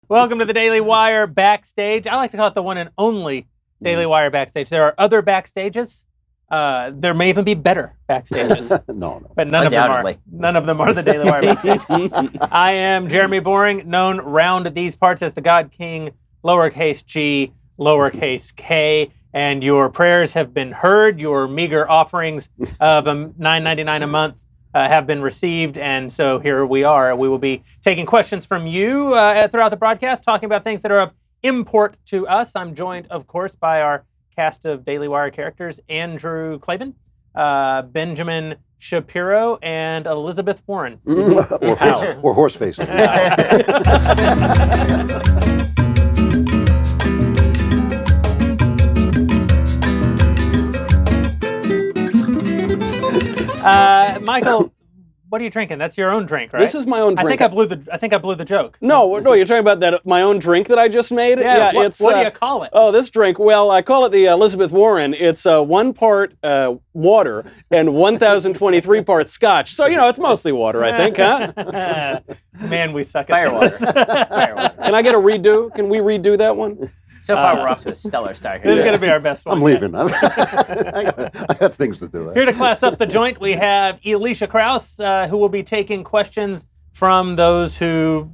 Welcome to the Daily Wire Backstage. I like to call it the one and only Daily Wire Backstage. There are other Backstages. There may even be better Backstages. No. But none of them are. None of them are the Daily Wire Backstage. I am Jeremy Boring, known round these parts as the God King, lowercase g, lowercase k. And your prayers have been heard. Your meager offerings of $9.99 a month have been received, and so here we are. We will be taking questions from you throughout the broadcast, talking about things that are of import to us. I'm joined, of course, by our cast of Daily Wire characters, Andrew Klavan, Benjamin Shapiro, and Elizabeth Warren. Or horse faces. Michael, what are you drinking? That's your own drink, right? This is my own drink. I think I blew the joke. No, you're talking about that my own drink that I just made? Yeah, what do you call it? Oh, this drink, well, I call it the Elizabeth Warren. It's 1 part water and 1,023 parts scotch. So, it's mostly water, I think, huh? Man, we suck at Firewater. Firewater. Can I get a redo? Can we redo that one? So far, we're off to a stellar start here. This is going to be our best one. I'm leaving. I got things to do. Here to class up the joint, we have Alicia Krause, who will be taking questions from those who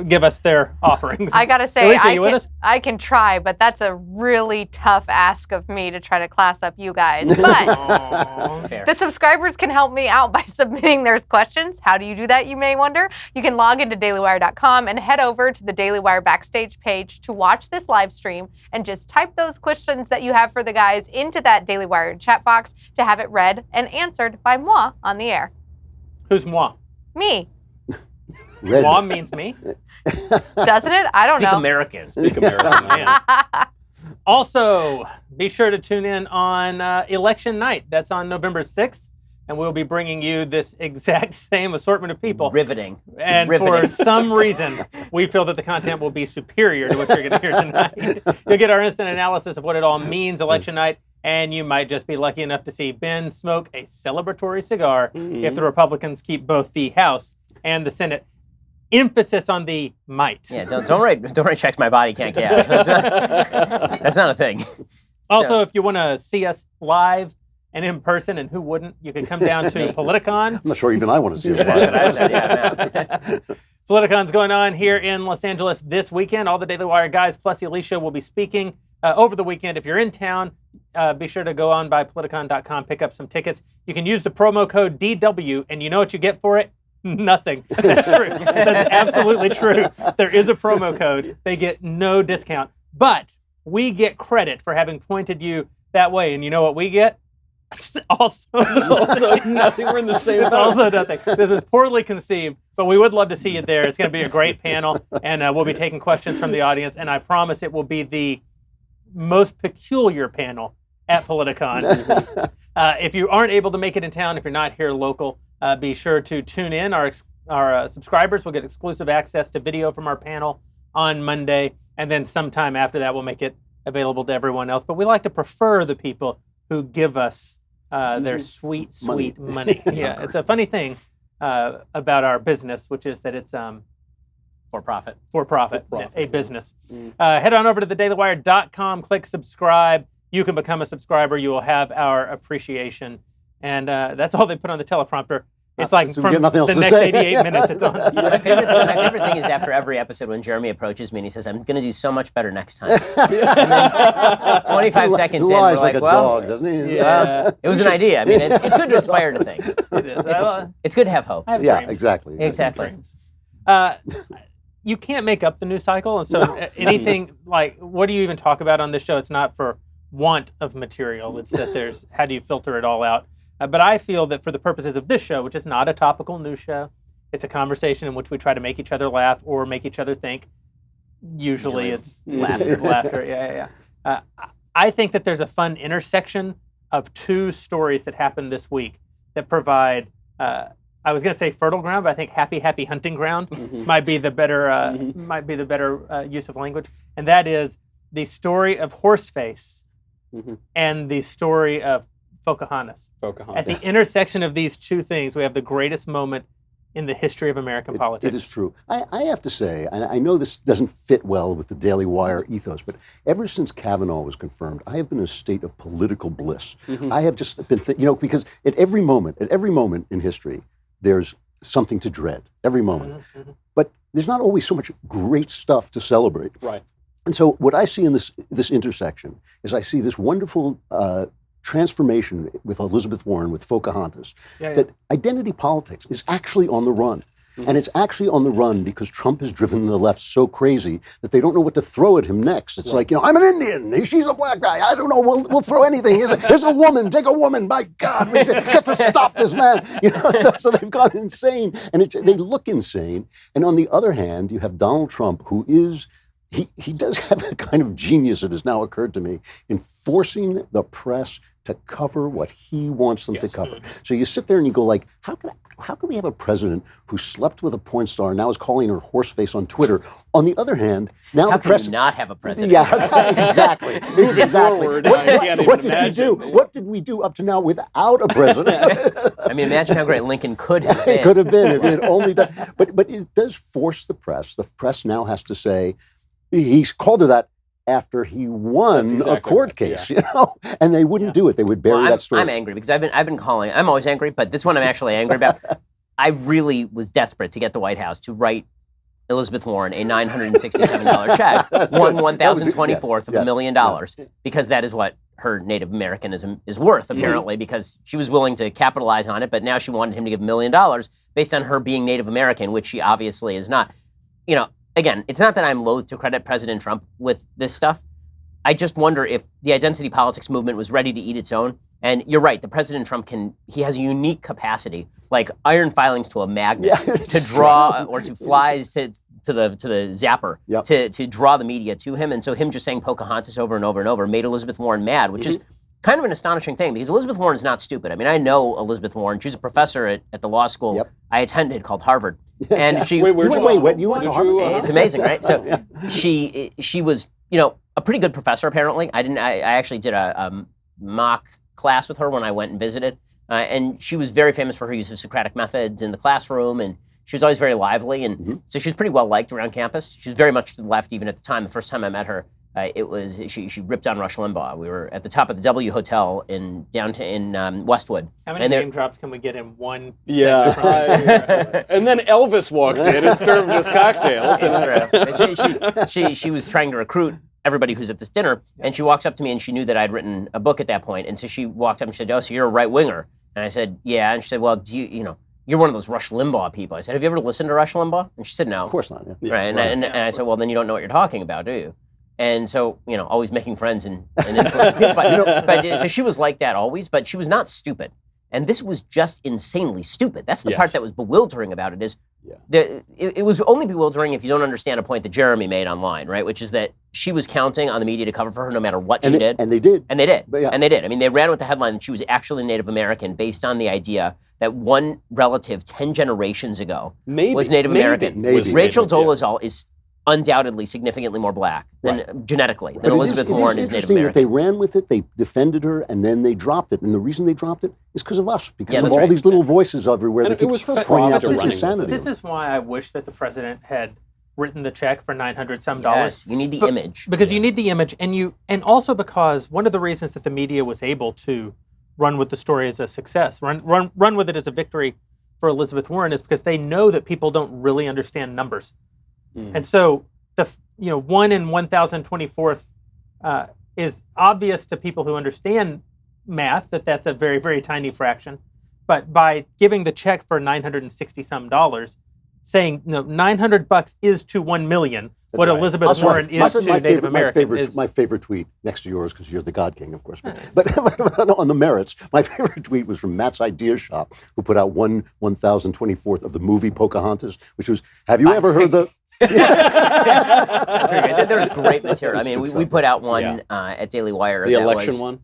give us their offerings. I gotta say, Alicia, I can try, but that's a really tough ask of me to try to class up you guys. But the subscribers can help me out by submitting their questions. How do you do that, you may wonder? You can log into dailywire.com and head over to the Daily Wire Backstage page to watch this live stream and just type those questions that you have for the guys into that Daily Wire chat box to have it read and answered by moi on the air. Who's moi? Me. Moi means me? Doesn't it? I don't know. Speak American. Man. Also, be sure to tune in on election night. That's on November 6th. And we'll be bringing you this exact same assortment of people. Riveting. And for some reason, we feel that the content will be superior to what you're going to hear tonight. You'll get our instant analysis of what it all means election night. And you might just be lucky enough to see Ben smoke a celebratory cigar if the Republicans keep both the House and the Senate. Emphasis on the might. Yeah, don't write checks my body can't get. That's not a thing. Also, if you want to see us live and in person, and who wouldn't, you can come down to Politicon. I'm not sure even I want to see it. That's what I said, yeah. Politicon's going on here in Los Angeles this weekend. All the Daily Wire guys plus Alicia will be speaking over the weekend. If you're in town, be sure to go on by politicon.com, pick up some tickets. You can use the promo code DW, and you know what you get for it? Nothing. That's true. That's absolutely true. There is a promo code. They get no discount. But we get credit for having pointed you that way. And you know what we get? Also nothing. We're in the same It's also nothing. This is poorly conceived, but we would love to see you there. It's going to be a great panel, and we'll be taking questions from the audience. And I promise it will be the most peculiar panel at Politicon. If you aren't able to make it in town, if you're not here local, be sure to tune in. Our subscribers will get exclusive access to video from our panel on Monday, and then sometime after that, we'll make it available to everyone else. But we like to prefer the people who give us their sweet money. Yeah, it's a funny thing about our business, which is that it's For profit, a business. Head on over to thedailywire.com, click subscribe. You can become a subscriber. You will have our appreciation. And that's all they put on the teleprompter. It's like So we from get nothing else the to next say. 88 minutes it's on. my favorite thing is after every episode when Jeremy approaches me and he says, "I'm going to do so much better next time." And then 25 seconds in, we're lies like, a well, dog, doesn't he? it was an idea. I mean, it's good to aspire to things. It is. It's good to have hope. I have Yeah, dreams. exactly. Exactly. Dreams. You can't make up the news cycle, and so anything like, what do you even talk about on this show? It's not for want of material. It's that there's, how do you filter it all out? But I feel that for the purposes of this show, which is not a topical news show, it's a conversation in which we try to make each other laugh or make each other think. Usually it's laughter. Yeah. I think that there's a fun intersection of two stories that happened this week that provide, I was going to say fertile ground, but I think happy hunting ground might be the better use of language. And that is the story of Horseface and the story of Pocahontas. At the intersection of these two things, we have the greatest moment in the history of American politics. It is true. I have to say, and I know this doesn't fit well with the Daily Wire ethos, but ever since Kavanaugh was confirmed, I have been in a state of political bliss. I have just been, because at every moment in history, there's something to dread. Every moment. But there's not always so much great stuff to celebrate. Right. And so what I see in this intersection is I see this wonderful transformation with Elizabeth Warren, with Pocahontas, that identity politics is actually on the run. And it's actually on the run because Trump has driven the left so crazy that they don't know what to throw at him next. It's like, I'm an Indian, she's a black guy, I don't know, we'll throw anything. Here's a woman, take a woman, by God, we get to stop this man. So they've gone insane, and they look insane. And on the other hand, you have Donald Trump, who is, he does have a kind of genius, it has now occurred to me, in forcing the press to cover what he wants them to cover. So you sit there and you go like, how can we have a president who slept with a porn star and now is calling her horseface on Twitter? On the other hand, now how the press... can you not have a president? Yeah, exactly. Forward, What did we do? What did we do up to now without a president? I mean, imagine how great Lincoln could have been. It could have been if he had only done... But it does force the press. The press now has to say, he's called her that after he won a court case, and they wouldn't do it. They would bury that story. I'm angry because I've been calling. I'm always angry, but this one I'm actually angry about. I really was desperate to get the White House to write Elizabeth Warren a $967 check, 1/1024th of $1 million, because that is what her Native Americanism is worth, apparently, because she was willing to capitalize on it, but now she wanted him to give $1 million based on her being Native American, which she obviously is not. Again, it's not that I'm loath to credit President Trump with this stuff. I just wonder if the identity politics movement was ready to eat its own. And you're right, the President Trump he has a unique capacity, like iron filings to a magnet, to draw or to flies to the zapper, to draw the media to him. And so him just saying Pocahontas over and over and over made Elizabeth Warren mad, which is kind of an astonishing thing, because Elizabeth Warren is not stupid. I mean, I know Elizabeth Warren. She's a professor at the law school I attended called Harvard. And she... Wait, you went to Harvard? It's amazing, right? So she was, a pretty good professor, apparently. I actually did a mock class with her when I went and visited. And she was very famous for her use of Socratic methods in the classroom, and she was always very lively. And so she was pretty well liked around campus. She was very much to the left even at the time. The first time I met her, she ripped on Rush Limbaugh. We were at the top of the W Hotel in Westwood. How many name drops can we get in one? Yeah, and then Elvis walked in and served us cocktails. That's true. She was trying to recruit everybody who's at this dinner, and she walks up to me, and she knew that I'd written a book at that point, and so she walked up and she said, "Oh, so you're a right winger?" And I said, "Yeah." And she said, "Well, do you you're one of those Rush Limbaugh people." I said, "Have you ever listened to Rush Limbaugh?" And she said, "No." Of course not. Yeah. Right. And I said, "Well, then you don't know what you're talking about, do you?" And so, always making friends and influencing people. But so she was like that always, but she was not stupid. And this was just insanely stupid. That's the part that was bewildering about it is it was only bewildering if you don't understand a point that Jeremy made online, right? Which is that she was counting on the media to cover for her no matter what she did. And they did. And they did. Yeah. And they did. I mean, they ran with the headline that she was actually Native American based on the idea that one relative 10 generations ago was Native American. Rachel Dolezal is undoubtedly significantly more black than genetically than Elizabeth Warren is Native American. That they ran with it, they defended her, and then they dropped it. And the reason they dropped it is because of us, because of all these little voices everywhere. And that it was her pointing out project this insanity. This is why I wish that the president had written the check for $900 Yes, you need the image. Because you need the image, and also because one of the reasons that the media was able to run with the story as a success, run with it as a victory for Elizabeth Warren, is because they know that people don't really understand numbers. And so the 1 in 1024th is obvious to people who understand math that that's a very, very tiny fraction. But by giving the check for $960 saying $900 is to 1 million what Elizabeth Warren is to Native American. My favorite tweet, next to yours because you're the God King, of course. But on the merits, my favorite tweet was from Matt's Idea Shop, who put out 1/1024th of the movie Pocahontas, which was, have you ever heard the... That's very good. There's great material. I mean, we put out one at Daily Wire. The election one?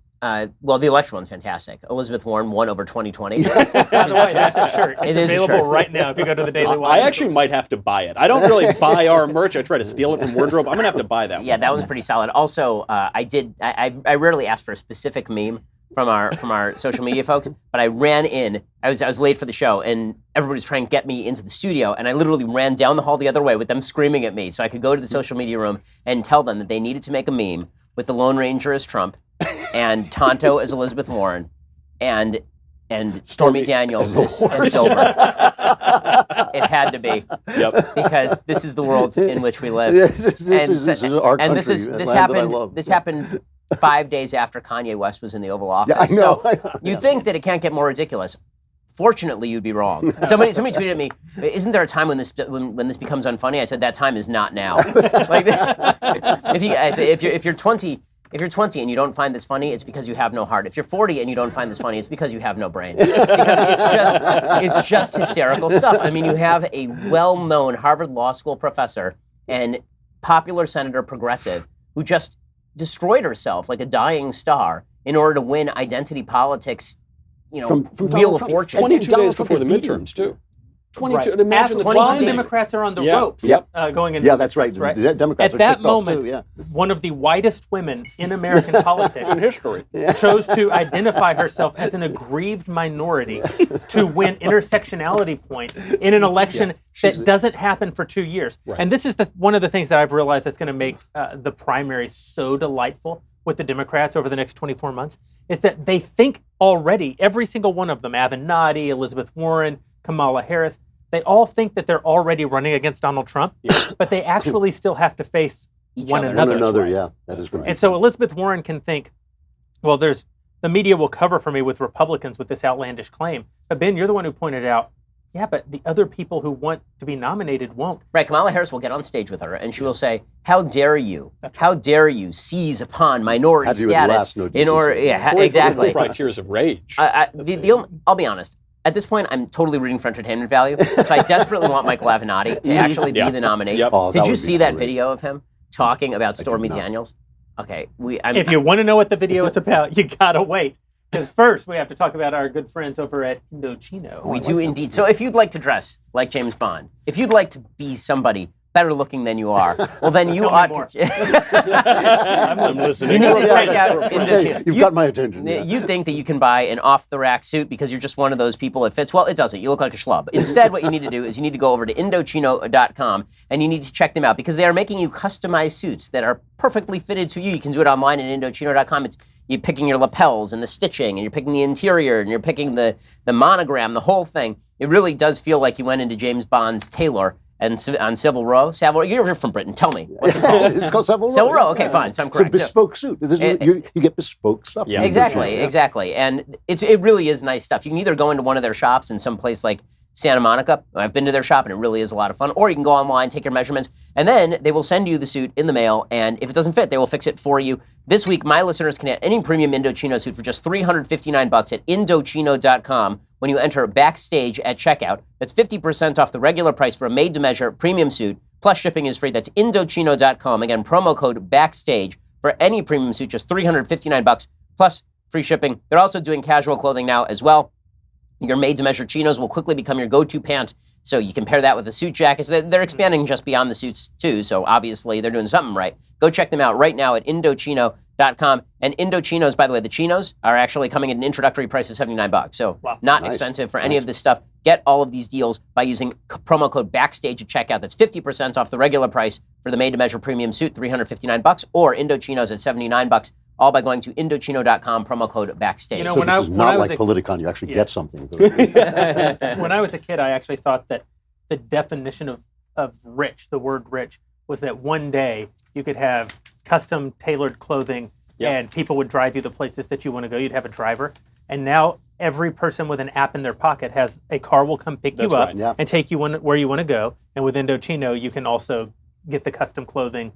Well, the election one's fantastic. Elizabeth Warren won over 2020. By the way, that's a shirt. It's available right now if you go to the Daily Wire. I actually might have to buy it. I don't really buy our merch. I try to steal it from wardrobe. I'm going to have to buy that one. Yeah, that one's pretty solid. Also, I rarely ask for a specific meme, from our social media folks, but I ran in. I was late for the show, and everybody's trying to get me into the studio, and I literally ran down the hall the other way with them screaming at me, so I could go to the social media room and tell them that they needed to make a meme with the Lone Ranger as Trump, and Tonto as Elizabeth Warren, and Stormy Daniels as Silver. It had to be. Yep. Because this is the world in which we live. This is our country. And this happened 5 days after Kanye West was in the Oval Office. Yeah, I know. So you think that it can't get more ridiculous. Fortunately, you'd be wrong. Somebody tweeted at me, "Isn't there a time when this becomes unfunny?" I said, "That time is not now." Like, if you're 20. If you're 20 and you don't find this funny, it's because you have no heart. If you're 40 and you don't find this funny, it's because you have no brain. Because it's just hysterical stuff. I mean, you have a well-known Harvard Law School professor and popular senator progressive who just destroyed herself like a dying star in order to win identity politics, from Wheel of Fortune. 22 days before the midterms, too. 22. Right. Imagine the 22 Democrats are on the ropes going into that's right. Right? The Democrats At that moment, one of the whitest women in American politics in history chose to identify herself as an aggrieved minority to win intersectionality points in an election that doesn't happen for 2 years. Right. And this is one of the things that I've realized that's going to make the primary so delightful with the Democrats over the next 24 months, is that they think already, every single one of them, Avenatti, Elizabeth Warren, Kamala Harris, they all think that they're already running against Donald Trump, but they actually still have to face one another. That is going to be. And so Elizabeth Warren can think, well, the media will cover for me with Republicans with this outlandish claim. But Ben, you're the one who pointed out, yeah, but the other people who want to be nominated won't. Right, Kamala Harris will get on stage with her, and she will say, "How dare you? How dare you seize upon minority status in order?" Exactly. Right, tears of rage. I'll be honest. At this point, I'm totally rooting for entertainment value, so I desperately want Michael Avenatti to actually be the nominee. Yep. Did you see that video of him talking about Stormy Daniels? Okay, if you want to know what the video is about, you gotta wait. Because first, we have to talk about our good friends over at Indochino. We do indeed. So if you'd like to dress like James Bond, if you'd like to be somebody better looking than you are, well, then you ought to. I'm listening. You need to check out Indochino. You've got my attention. You think that you can buy an off-the-rack suit because you're just one of those people it fits. Well, it doesn't. You look like a schlub. Instead, what you need to do is you need to go over to Indochino.com and you need to check them out because they are making you customized suits that are perfectly fitted to you. You can do it online at Indochino.com. You're picking your lapels and the stitching, and you're picking the interior, and you're picking the monogram, the whole thing. It really does feel like you went into James Bond's tailor and on Savile Row. You're from Britain. Tell me, what's it called? It's called Savile Row. Savile Row. Okay, fine. So I'm correct. It's a bespoke suit. You get bespoke stuff. Yeah, exactly. And it really is nice stuff. You can either go into one of their shops in some place like Santa Monica. I've been to their shop and it really is a lot of fun. Or you can go online, take your measurements, and then they will send you the suit in the mail. And if it doesn't fit, they will fix it for you. This week, my listeners can get any premium Indochino suit for just $359 at Indochino.com. When you enter Backstage at checkout. That's 50% off the regular price for a made-to-measure premium suit, plus shipping is free. That's Indochino.com. Again, promo code Backstage for any premium suit, just $359 plus free shipping. They're also doing casual clothing now as well. Your made-to-measure chinos will quickly become your go-to pant, so you can pair that with a suit jacket. So they're expanding just beyond the suits, too, so obviously they're doing something right. Go check them out right now at Indochino.com. And Indochinos, by the way, the chinos are actually coming at an introductory price of $79. So not expensive for any of this stuff. Get all of these deals by using promo code Backstage at checkout. That's 50% off the regular price for the made-to-measure premium suit, $359, or Indochinos at $79. All by going to Indochino.com, promo code Backstage. So this is not like Politicon. You actually get something. When I was a kid, I actually thought that the definition of rich, the word rich, was that one day you could have custom tailored clothing and people would drive you the places that you want to go. You'd have a driver. And now every person with an app in their pocket has a car will come pick you up and take you where you want to go. And with Indochino, you can also get the custom clothing.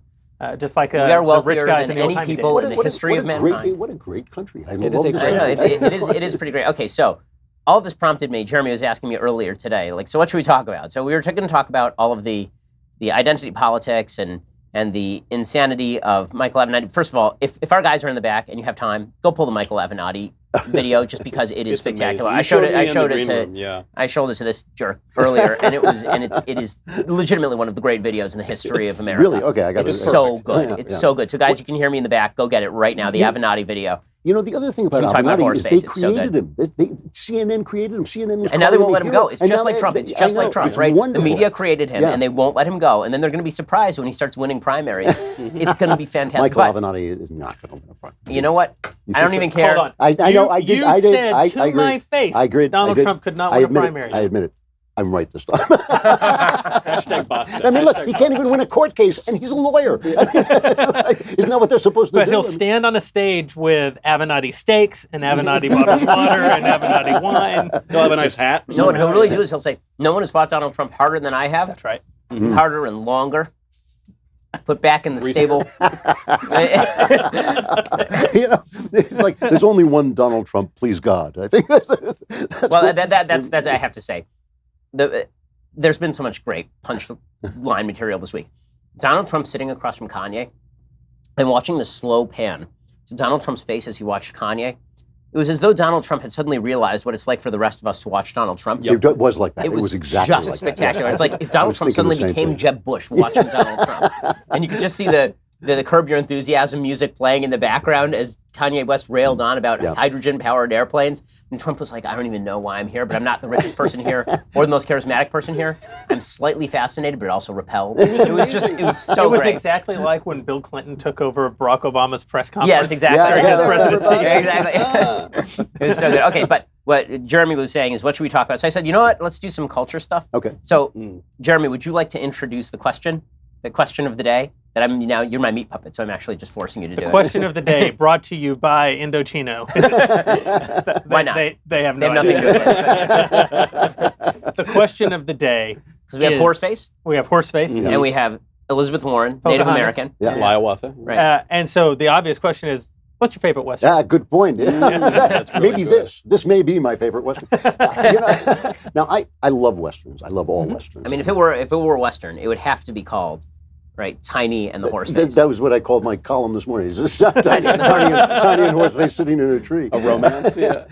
Just like we are the rich wealthier guys than in the any people in the history of mankind. What a great country. It is pretty great. Okay, so all of this prompted me. Jeremy was asking me earlier today, so what should we talk about? So we were going to talk about all of the identity politics and the insanity of Michael Avenatti. First of all, if our guys are in the back and you have time, go pull the Michael Avenatti video just because it is spectacular. I showed it to this jerk earlier, and it is legitimately one of the great videos in the history of America. Really? Okay, I got it. It's so good. It's so good. So guys, you can hear me in the back. Go get it right now. The Avenatti video. The other thing about You talking about Avenatti is Horseface, they it's so created him. CNN created him. CNN was and now they won't let calling him hero. go. It's And just now like Trump. It's just I know, like Trump, it's right? wonderful. The media created him, and they won't let him go. And then they're going to be surprised when he starts winning primaries. It's going to be fantastic. Michael Avenatti is not going to win a primary. You know what? I don't even care. Hold on. I know. I did. I did. said I to agree. my face, I agreed. Donald Trump could not win a primary. I admit it. I'm right this time. Hashtag Boston. I mean, look, he can't even win a court case, and he's a lawyer. Isn't that what they're supposed to do? But he'll stand on a stage with Avenatti steaks and Avenatti bottled water and Avenatti wine. He'll have a nice hat. No, what he'll really do is he'll say, no one has fought Donald Trump harder than I have. That's right. Harder and longer. Put back in the stable. It's like there's only one Donald Trump. Please God, I think that's that's I have to say. There's been so much great punchline material this week. Donald Trump sitting across from Kanye and watching the slow pan to Donald Trump's face as he watched Kanye. It was as though Donald Trump had suddenly realized what it's like for the rest of us to watch Donald Trump. It was like that. It was exactly just like spectacular. That. It's like if Donald Trump suddenly became Jeb Bush watching Donald Trump. And you could just see the Curb Your Enthusiasm music playing in the background as Kanye West railed on about hydrogen-powered airplanes. And Trump was like, I don't even know why I'm here, but I'm not the richest person here or the most charismatic person here. I'm slightly fascinated, but also repelled. It was so It was great. exactly like when Bill Clinton took over Barack Obama's press conference. Yes, exactly. During his presidency. Exactly. It was so good. Okay, but what Jeremy was saying is, what should we talk about? So I said, you know what? Let's do some culture stuff. Okay. So, Jeremy, would you like to introduce the question of the day? You're my meat puppet, so I'm actually just forcing you to do it. The question of the day, brought to you by Indochino. Why not? They have no nothing idea. to do with it. The question of the day. Because we have Horseface, We have Horseface. and we have Elizabeth Warren, Native Pocahontas. American. Yeah. Hiawatha. Right. And so the obvious question is, what's your favorite Western? Good point. That's really Maybe good. this may be my favorite Western. Now I love Westerns. I love all Westerns. I mean, if it were Western, it would have to be called, right, Tiny and the Horseface. That was what I called my column this morning. It's just Tiny and Horseface sitting in a tree. A romance, yeah.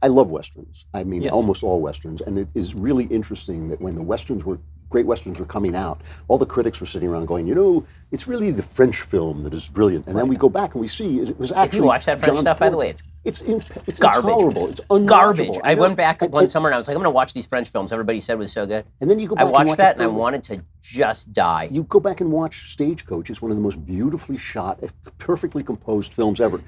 I love Westerns. I mean, Yes. almost all Westerns. And it is really interesting that when the great Westerns were coming out, all the critics were sitting around going, it's really the French film that is brilliant. And then we go back and we see it was actually If you watch that French John stuff, by the Ford. way, it's garbage. Intolerable. It's unwatchable. garbage. I know. went back one And- summer and I was like, I'm going to watch these French films everybody said was so good. And then you go back I and watched watch that a and I film. wanted to just die. You go back and watch Stagecoach. It's one of the most beautifully shot, perfectly composed films ever.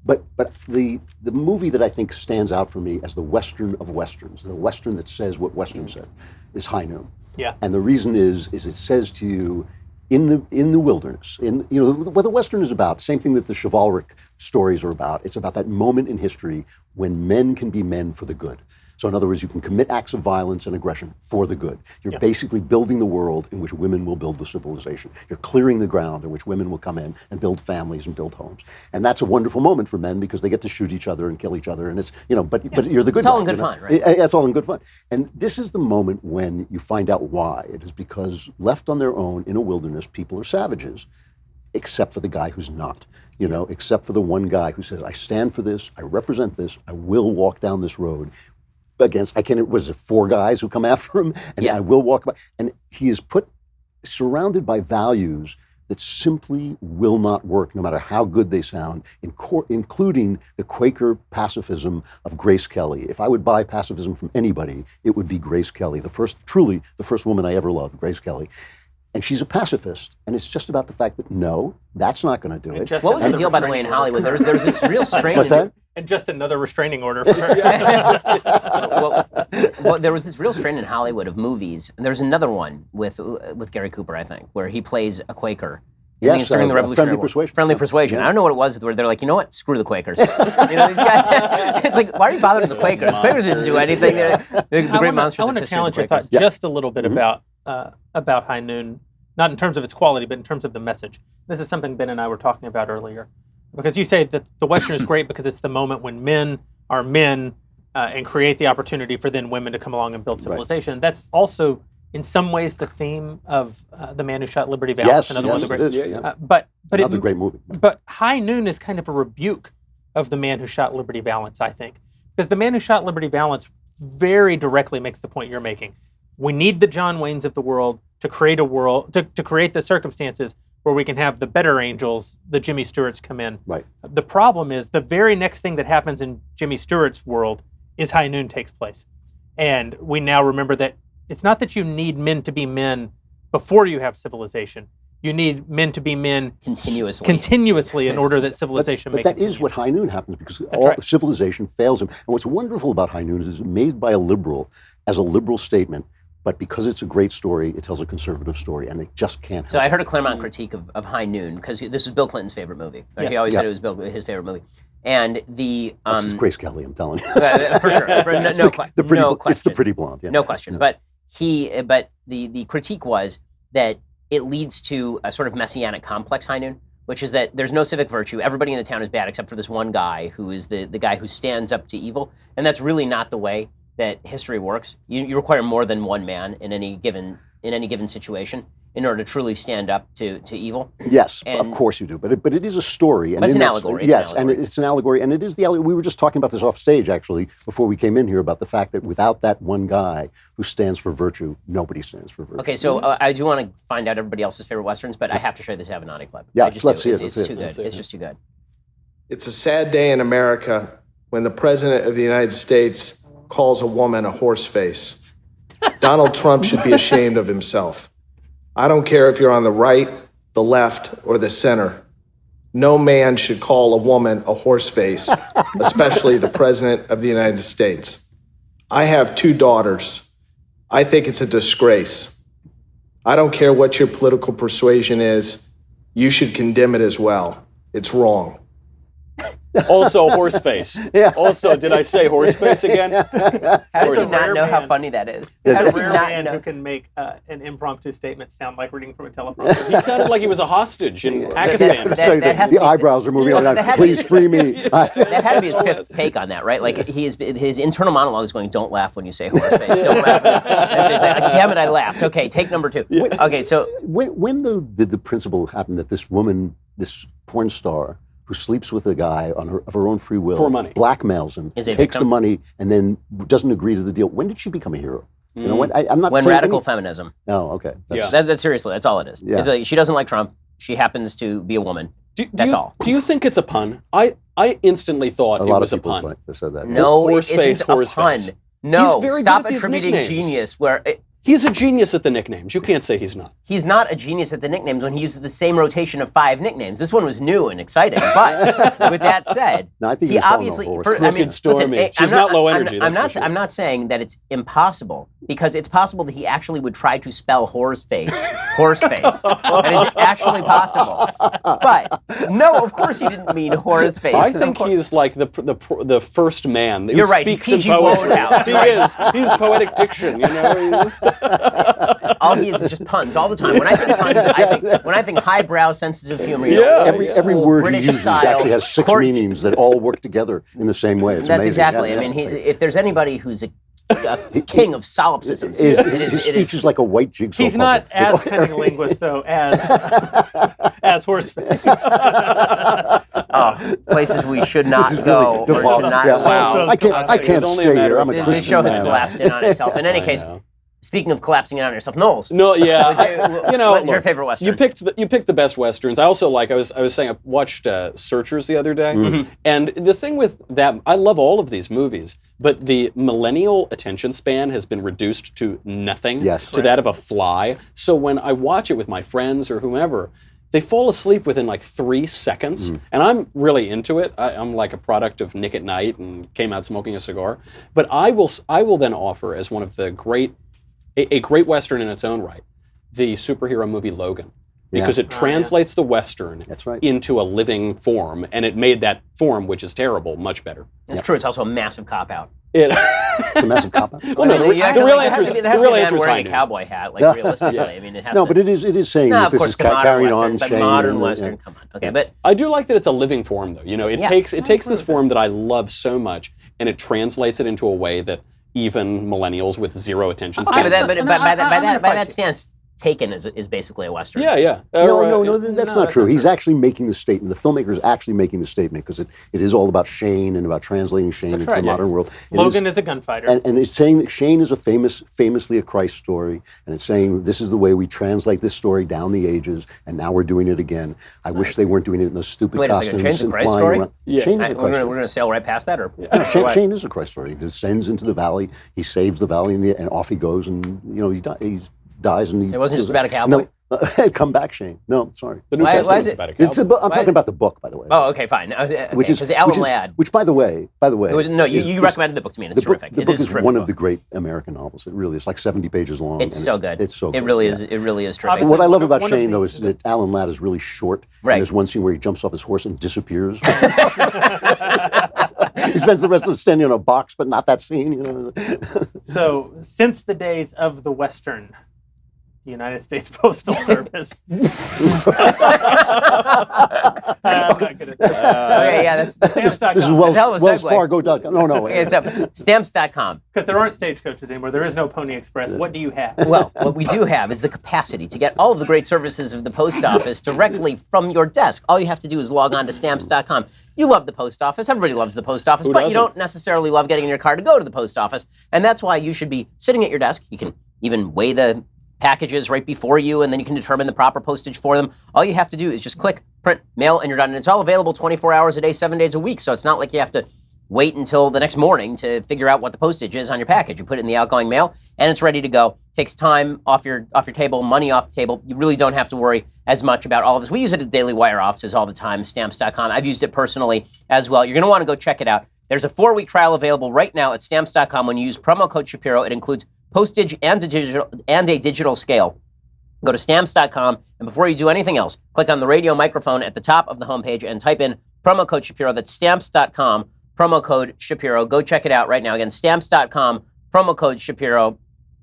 But the movie that I think stands out for me as the Western of Westerns, the Western that says what Western said, is High Noon. Yeah. And the reason is it says to you, in the wilderness, what the Western is about, same thing that the chivalric stories are about. It's about that moment in history when men can be men for the good. So in other words, you can commit acts of violence and aggression for the good. You're basically building the world in which women will build the civilization. You're clearing the ground in which women will come in and build families and build homes. And that's a wonderful moment for men because they get to shoot each other and kill each other. And it's, but you're the good It's all guy, in good fun, right? It's all in good fun. And this is the moment when you find out why. It is because left on their own in a wilderness, people are savages, except for the guy who's not. Except for the one guy who says, I stand for this, I represent this, I will walk down this road against, was it 4 guys who come after him? And I will walk by. And he is surrounded by values that simply will not work, no matter how good they sound, including the Quaker pacifism of Grace Kelly. If I would buy pacifism from anybody, it would be Grace Kelly, truly the first woman I ever loved, Grace Kelly. And she's a pacifist, and it's just about the fact that no, that's not going to do it. What was the deal, by the way, in Hollywood? There was this real strain. What's that? And just another restraining order for her. well, there was this real strain in Hollywood of movies, and there's another one with Gary Cooper, I think, where he plays a Quaker. Yes, during the Revolutionary Friendly War. Persuasion. Friendly Persuasion. Yeah. I don't know what it was where they're like, you know what? Screw the Quakers. These guys. It's like, why are you bothering the Quakers? Quakers didn't do anything. The great monsters. I want to challenge your thought just a little bit about High Noon, not in terms of its quality, but in terms of the message. This is something Ben and I were talking about earlier, because you say that the Western is great because it's the moment when men are men and create the opportunity for then women to come along and build civilization. Right. That's also, in some ways, the theme of The Man Who Shot Liberty Valance. Yes, another one of the great. Yeah. But another great movie. But High Noon is kind of a rebuke of The Man Who Shot Liberty Valance, I think, because The Man Who Shot Liberty Valance very directly makes the point you're making. We need the John Waynes of the world to create a world, to create the circumstances where we can have the better angels, the Jimmy Stewarts, come in. Right. The problem is the very next thing that happens in Jimmy Stewart's world is High Noon takes place. And we now remember that it's not that you need men to be men before you have civilization. You need men to be men continuously in order that civilization may continue. But that continue. is what High Noon happens, because right. civilization fails him. And what's wonderful about High Noon is it's made by a liberal as a liberal statement, but because it's a great story, it tells a conservative story, and they just can't help So I heard a Claremont critique of High Noon, because this was Bill Clinton's favorite movie. Right? Yes. He always said it was his favorite movie. And the... This is Grace Kelly, I'm telling you. For sure. No question. It's the pretty blonde. Yeah. No question. But the critique was that it leads to a sort of messianic complex, High Noon, which is that there's no civic virtue. Everybody in the town is bad except for this one guy who is the guy who stands up to evil. And that's really not the way that history works. You require more than one man in any given situation in order to truly stand up to evil. Yes, of course you do. But it is a story. And it's an allegory. And it's an allegory. And it is the allegory. We were just talking about this off stage, actually, before we came in here, about the fact that without that one guy who stands for virtue, nobody stands for virtue. Okay, so I do want to find out everybody else's favorite Westerns, but I have to show this Avenatti clip. Yeah, let's see it. It's too good. It's just too good. It's a sad day in America when the President of the United States calls a woman a horse face. Donald Trump should be ashamed of himself. I don't care if you're on the right, the left, or the center. No man should call a woman a horse face, especially the President of the United States. I have 2 daughters. I think it's a disgrace. I don't care what your political persuasion is. You should condemn it as well. It's wrong. Also, horse face. Yeah. Also, did I say horse face again? How does he a not rare know how man. funny that is? Yes. How There's does a he rare not man know? who can make an impromptu statement sound like reading from a teleprompter. He sounded like he was a hostage in Pakistan. That has to the be- eyebrows are moving on. that had to be- Please free me. That had to be his 5th take on that, right? Like his internal monologue is going, "Don't laugh when you say horse face. Don't laugh." And so he's like, "Damn it, I laughed." Okay, take number 2. Okay, so When did the principle happen that this woman, this porn star, who sleeps with a guy of her own free will, For money. blackmails him, Is a takes victim? the money, and then doesn't agree to the deal? When did she become a hero? You know, I'm not when saying radical any- feminism. No, okay. Yeah. That's seriously, that's all it is. Yeah. It's like, she doesn't like Trump. She happens to be a woman. That's all. Do you think it's a pun? I instantly thought A it lot was of a people pun. said that. No, Horse it face, isn't a horse pun. face. No, He's very stop good at these attributing nicknames. genius where... He's a genius at the nicknames. You can't say he's not. He's not a genius at the nicknames when he uses the same rotation of 5 nicknames. This one was new and exciting, but with that said, No, I think he he's calling obviously. a horse. Crooked Stormy. Listen, She's not low energy, I'm that's for sure. I'm not saying that it's impossible, because it's possible that he actually would try to spell horse face. That is actually possible. But no, of course he didn't mean horse face. I think he's like the first man who You're right, speaks he's in P.G. poetry. Wodehouse. He is. He's poetic diction. You know. He's, all he is just puns all the time. When I think puns, when I think highbrow, sensitive humor. Yeah. Every word British he uses style, actually has 6 court- meanings that all work together in the same way. It's That's amazing. exactly. Yeah, I mean, yeah. if there's anybody who's a king of solipsisms, His it speech is. is like a white jigsaw He's puzzle. not as cunning linguist though as horse face. Places we should not This is go really or should not. yeah. Wow. I can't It's only a stay matter here. of I'm a time. This Christian show has man. collapsed in on itself. In any I case, know. speaking of collapsing in on yourself, Knowles. No, yeah. You know, what's your look, favorite Western? You picked the best Westerns. I also like. I was saying I watched Searchers the other day, Mm-hmm. and the thing with that, I love all of these movies, but the millennial attention span has been reduced to nothing. Yes. To that of a fly. So when I watch it with my friends or whomever, they fall asleep within like 3 seconds, and I'm really into it. I'm like a product of Nick at Night and came out smoking a cigar. But I will then offer as one of the a great Western in its own right, the superhero movie Logan. Because it translates the Western That's right. into a living form, and it made that form, which is terrible, much better. It's true. It's also a massive cop out. It's a massive cop out. Well, no, I mean, the you actually- real there has answer to be is a man High wearing a Noon. cowboy hat, like realistically. I mean, it has No, to. but it is saying No, that of this course, is it's a modern carrying Western, on but Shane modern and, Western. Come on. Okay, but I do like that it's a living form, though. You know, it Yeah. takes this form that I love so much, and it translates it into a way that even millennials with zero attention okay, span. but by that stance, Taken is basically a Western. Yeah. No, that's not true. He's actually making the statement. The filmmaker is actually making the statement because it is all about Shane and about translating Shane into the modern world. Logan is a gunfighter. And it's saying that Shane is famously a Christ story, and it's saying this is the way we translate this story down the ages, and now we're doing it again. I wish they weren't doing it in those stupid costumes Shane's a and Christ flying story? around. Yeah. Shane is a Christ story. We're going to sail right past that? Or Shane is a Christ story. He descends into the valley, he saves the valley, and off he goes, and he dies. And it wasn't just about a cowboy? No, come back, Shane. No, sorry. The New Testament's about a cowboy. I'm talking about the book, by the way. Oh, okay, fine. Because Alan Ladd. Which, by the way. You recommended the book to me, and it's terrific. The book is one of the great American novels. It really is. Like 70 pages long. It's so good. It's so good. It really is. It really is terrific. What I love about Shane, though, is that Alan Ladd is really short. Right. And there's one scene where he jumps off his horse and disappears. He spends the rest of it standing on a box, but not that scene. So, since the days of the Western, the United States Postal Service. I'm not good at that. Okay, yeah, that's Stamps.com. This is Wells Fargo. No. Okay, so Stamps.com. Because there aren't stagecoaches anymore. There is no Pony Express. What do you have? Well, what we do have is the capacity to get all of the great services of the post office directly from your desk. All you have to do is log on to Stamps.com. You love the post office. Everybody loves the post office, but you don't necessarily love getting in your car to go to the post office. And that's why you should be sitting at your desk. You can even weigh the packages right before you, and then you can determine the proper postage for them. All you have to do is just click, print, mail, and you're done. And it's all available 24 hours a day, 7 days a week. So it's not like you have to wait until the next morning to figure out what the postage is on your package. You put it in the outgoing mail, and it's ready to go. Takes time off your table, money off the table. You really don't have to worry as much about all of this. We use it at Daily Wire offices all the time, Stamps.com. I've used it personally as well. You're going to want to go check it out. There's a 4-week trial available right now at Stamps.com. When you use promo code Shapiro, it includes postage and a digital scale. Go to Stamps.com, and before you do anything else, click on the radio microphone at the top of the homepage and type in promo code Shapiro. That's Stamps.com, promo code Shapiro. Go check it out right now. Again, Stamps.com, promo code Shapiro.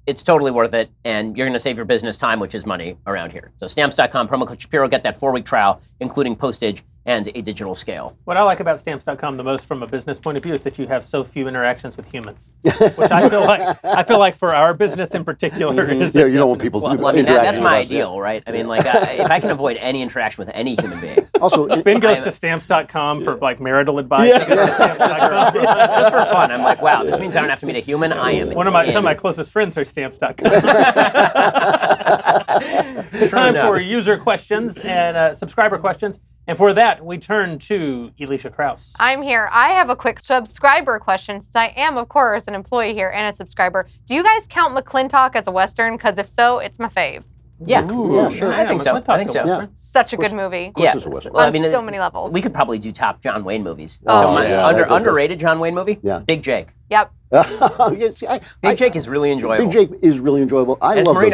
It's totally worth it, and you're going to save your business time, which is money around here. So Stamps.com, promo code Shapiro. Get that 4-week trial, including postage and a digital scale. What I like about Stamps.com the most from a business point of view is that you have so few interactions with humans, which I feel like for our business in particular is you don't want people to well, I mean, that's my ideal, right? I mean, like, if I can avoid any interaction with any human being. Also, Ben goes to Stamps.com for like marital advice. Just for fun. I'm like, wow, this means I don't have to meet a human. I am. Some of my closest friends are Stamps.com. It's time for user questions and subscriber questions. And for that, we turn to Elisha Krause. I'm here. I have a quick subscriber question, since I am, of course, an employee here and a subscriber. Do you guys count McClintock as a Western? Because if so, it's my fave. Yeah. Yeah, sure. I think so. Yeah. Such a good movie. Yeah. it's a Western. Well, I mean, so many levels. We could probably do top John Wayne movies. yeah. Underrated John Wayne movie? Yeah. Big Jake. Yep. Big Jake is really enjoyable. Big Jake is really enjoyable. I love great.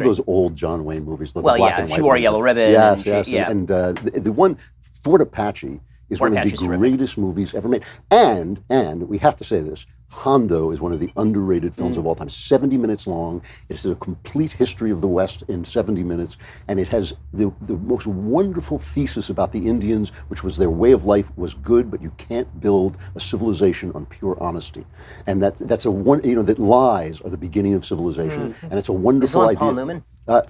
those old John Wayne movies. The Well, black yeah, and white she wore a ones. yellow ribbon. Yes, and yes. And the one, Fort Apache, is one of Apache's the terrific. greatest movies ever made. And we have to say this, Hondo is one of the underrated films of all time. 70 minutes long. It's a complete history of the West in 70 minutes. And it has the most wonderful thesis about the Indians, which was their way of life was good, but you can't build a civilization on pure honesty. And that's that lies are the beginning of civilization. And it's a wonderful Is idea. Paul Newman? No,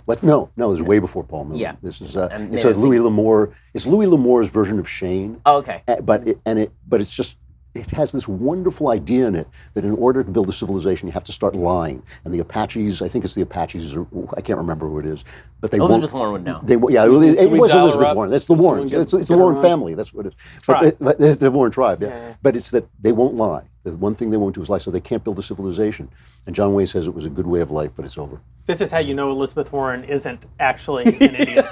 this is way before Paul Newman. Yeah. This is And it's maybe- Louis L'Amour. It's Louis L'Amour's version of Shane. Oh, okay. But it's just, it has this wonderful idea in it that in order to build a civilization, you have to start lying. And the Apaches, I think it's the Apaches, or I can't remember who it is, but they Elizabeth won't. Warren would know. It we was dial her Elizabeth up? Warren. That's the Someone Warrens. get- It's the get her Warren on? family. That's what it is. Tribe. But the Warren tribe, yeah. But it's that they won't lie. The one thing they won't do is lie, so they can't build a civilization. And John Wayne says it was a good way of life, but it's over. This is how you know Elizabeth Warren isn't actually an idiot.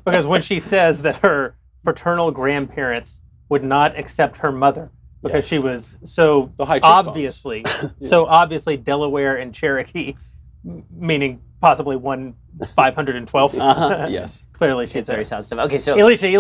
because when she says that her paternal grandparents would not accept her mother because she was so The high cheekbones. obviously Delaware and Cherokee, meaning possibly 1/512th. Yes. Clearly she's It's very sad stuff. Okay, so Elisha. sorry,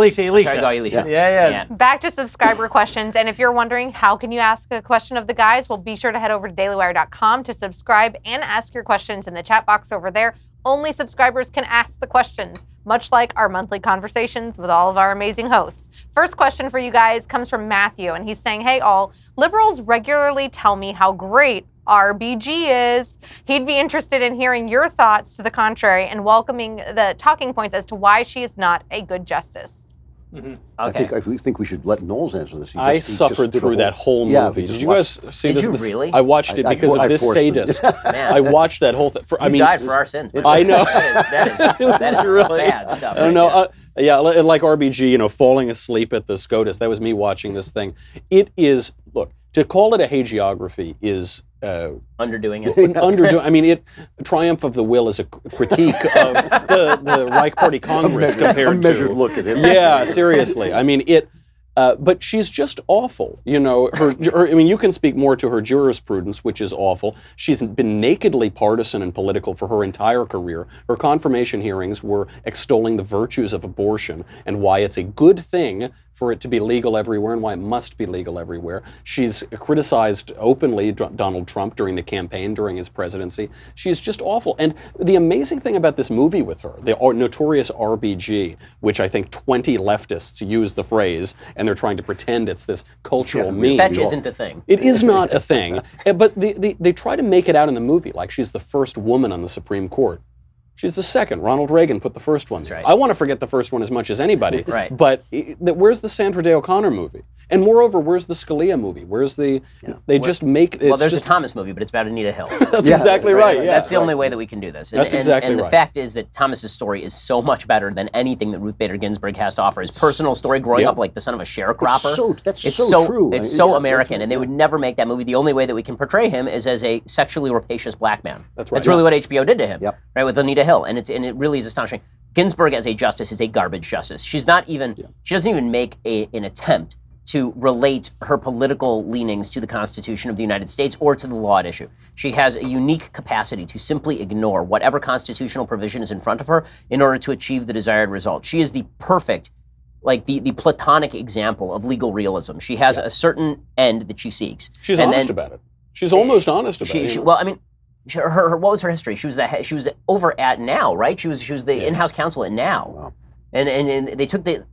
go, Elisha. Yeah. Back to subscriber questions. And if you're wondering how can you ask a question of the guys, well, be sure to head over to dailywire.com to subscribe and ask your questions in the chat box over there. Only subscribers can ask the questions, much like our monthly conversations with all of our amazing hosts. First question for you guys comes from Matthew, and he's saying, hey all, liberals regularly tell me how great RBG is. He'd be interested in hearing your thoughts to the contrary and welcoming the talking points as to why she is not a good justice. Okay. I think we should let Knowles answer this. I suffered through that whole movie. Did you guys see this? Did you really? I watched it because of this sadist. Man. I watched that whole thing. You died for our sins. I know. That's really bad stuff. I don't know. Like RBG, falling asleep at the SCOTUS. That was me watching this thing. It is, look, to call it a hagiography is... underdoing it. Triumph of the Will is a critique of the Reich Party Congress compared to... A measured look at him. Yeah, seriously. But she's just awful. You can speak more to her jurisprudence, which is awful. She's been nakedly partisan and political for her entire career. Her confirmation hearings were extolling the virtues of abortion and why it's a good thing for it to be legal everywhere and why it must be legal everywhere. She's criticized openly Donald Trump during the campaign, during his presidency. She's just awful. And the amazing thing about this movie with her, the notorious RBG, which I think 20 leftists use the phrase, and they're trying to pretend it's this cultural meme. Fetch isn't a thing. It is not a thing. But they try to make it out in the movie like she's the first woman on the Supreme Court. She's the second. Ronald Reagan put the first one. That's right. I want to forget the first one as much as anybody. Right. But where's the Sandra Day O'Connor movie? And moreover, where's the Scalia movie? Where's the... Just make... Well, there's a Thomas movie, but it's about Anita Hill. That's exactly right. That's the only way that we can do this. That's exactly right. And the fact is that Thomas's story is so much better than anything that Ruth Bader Ginsburg has to offer. His personal story, growing up like the son of a sharecropper. That's so true. It's so American, and they would never make that movie. The only way that we can portray him is as a sexually rapacious black man. That's right. That's really what HBO did to him, Yep. right, with Anita Hill, and it really is astonishing. Ginsburg as a justice is a garbage justice. She's not even. She doesn't even make an attempt to relate her political leanings to the Constitution of the United States or to the law at issue. She has a unique capacity to simply ignore whatever constitutional provision is in front of her in order to achieve the desired result. She is the perfect, the platonic example of legal realism. She has a certain end that she seeks. She's honest about it. She's almost honest about it. What was her history? She was over at Now, right? She was the in-house counsel at Now, Wow. and they took the.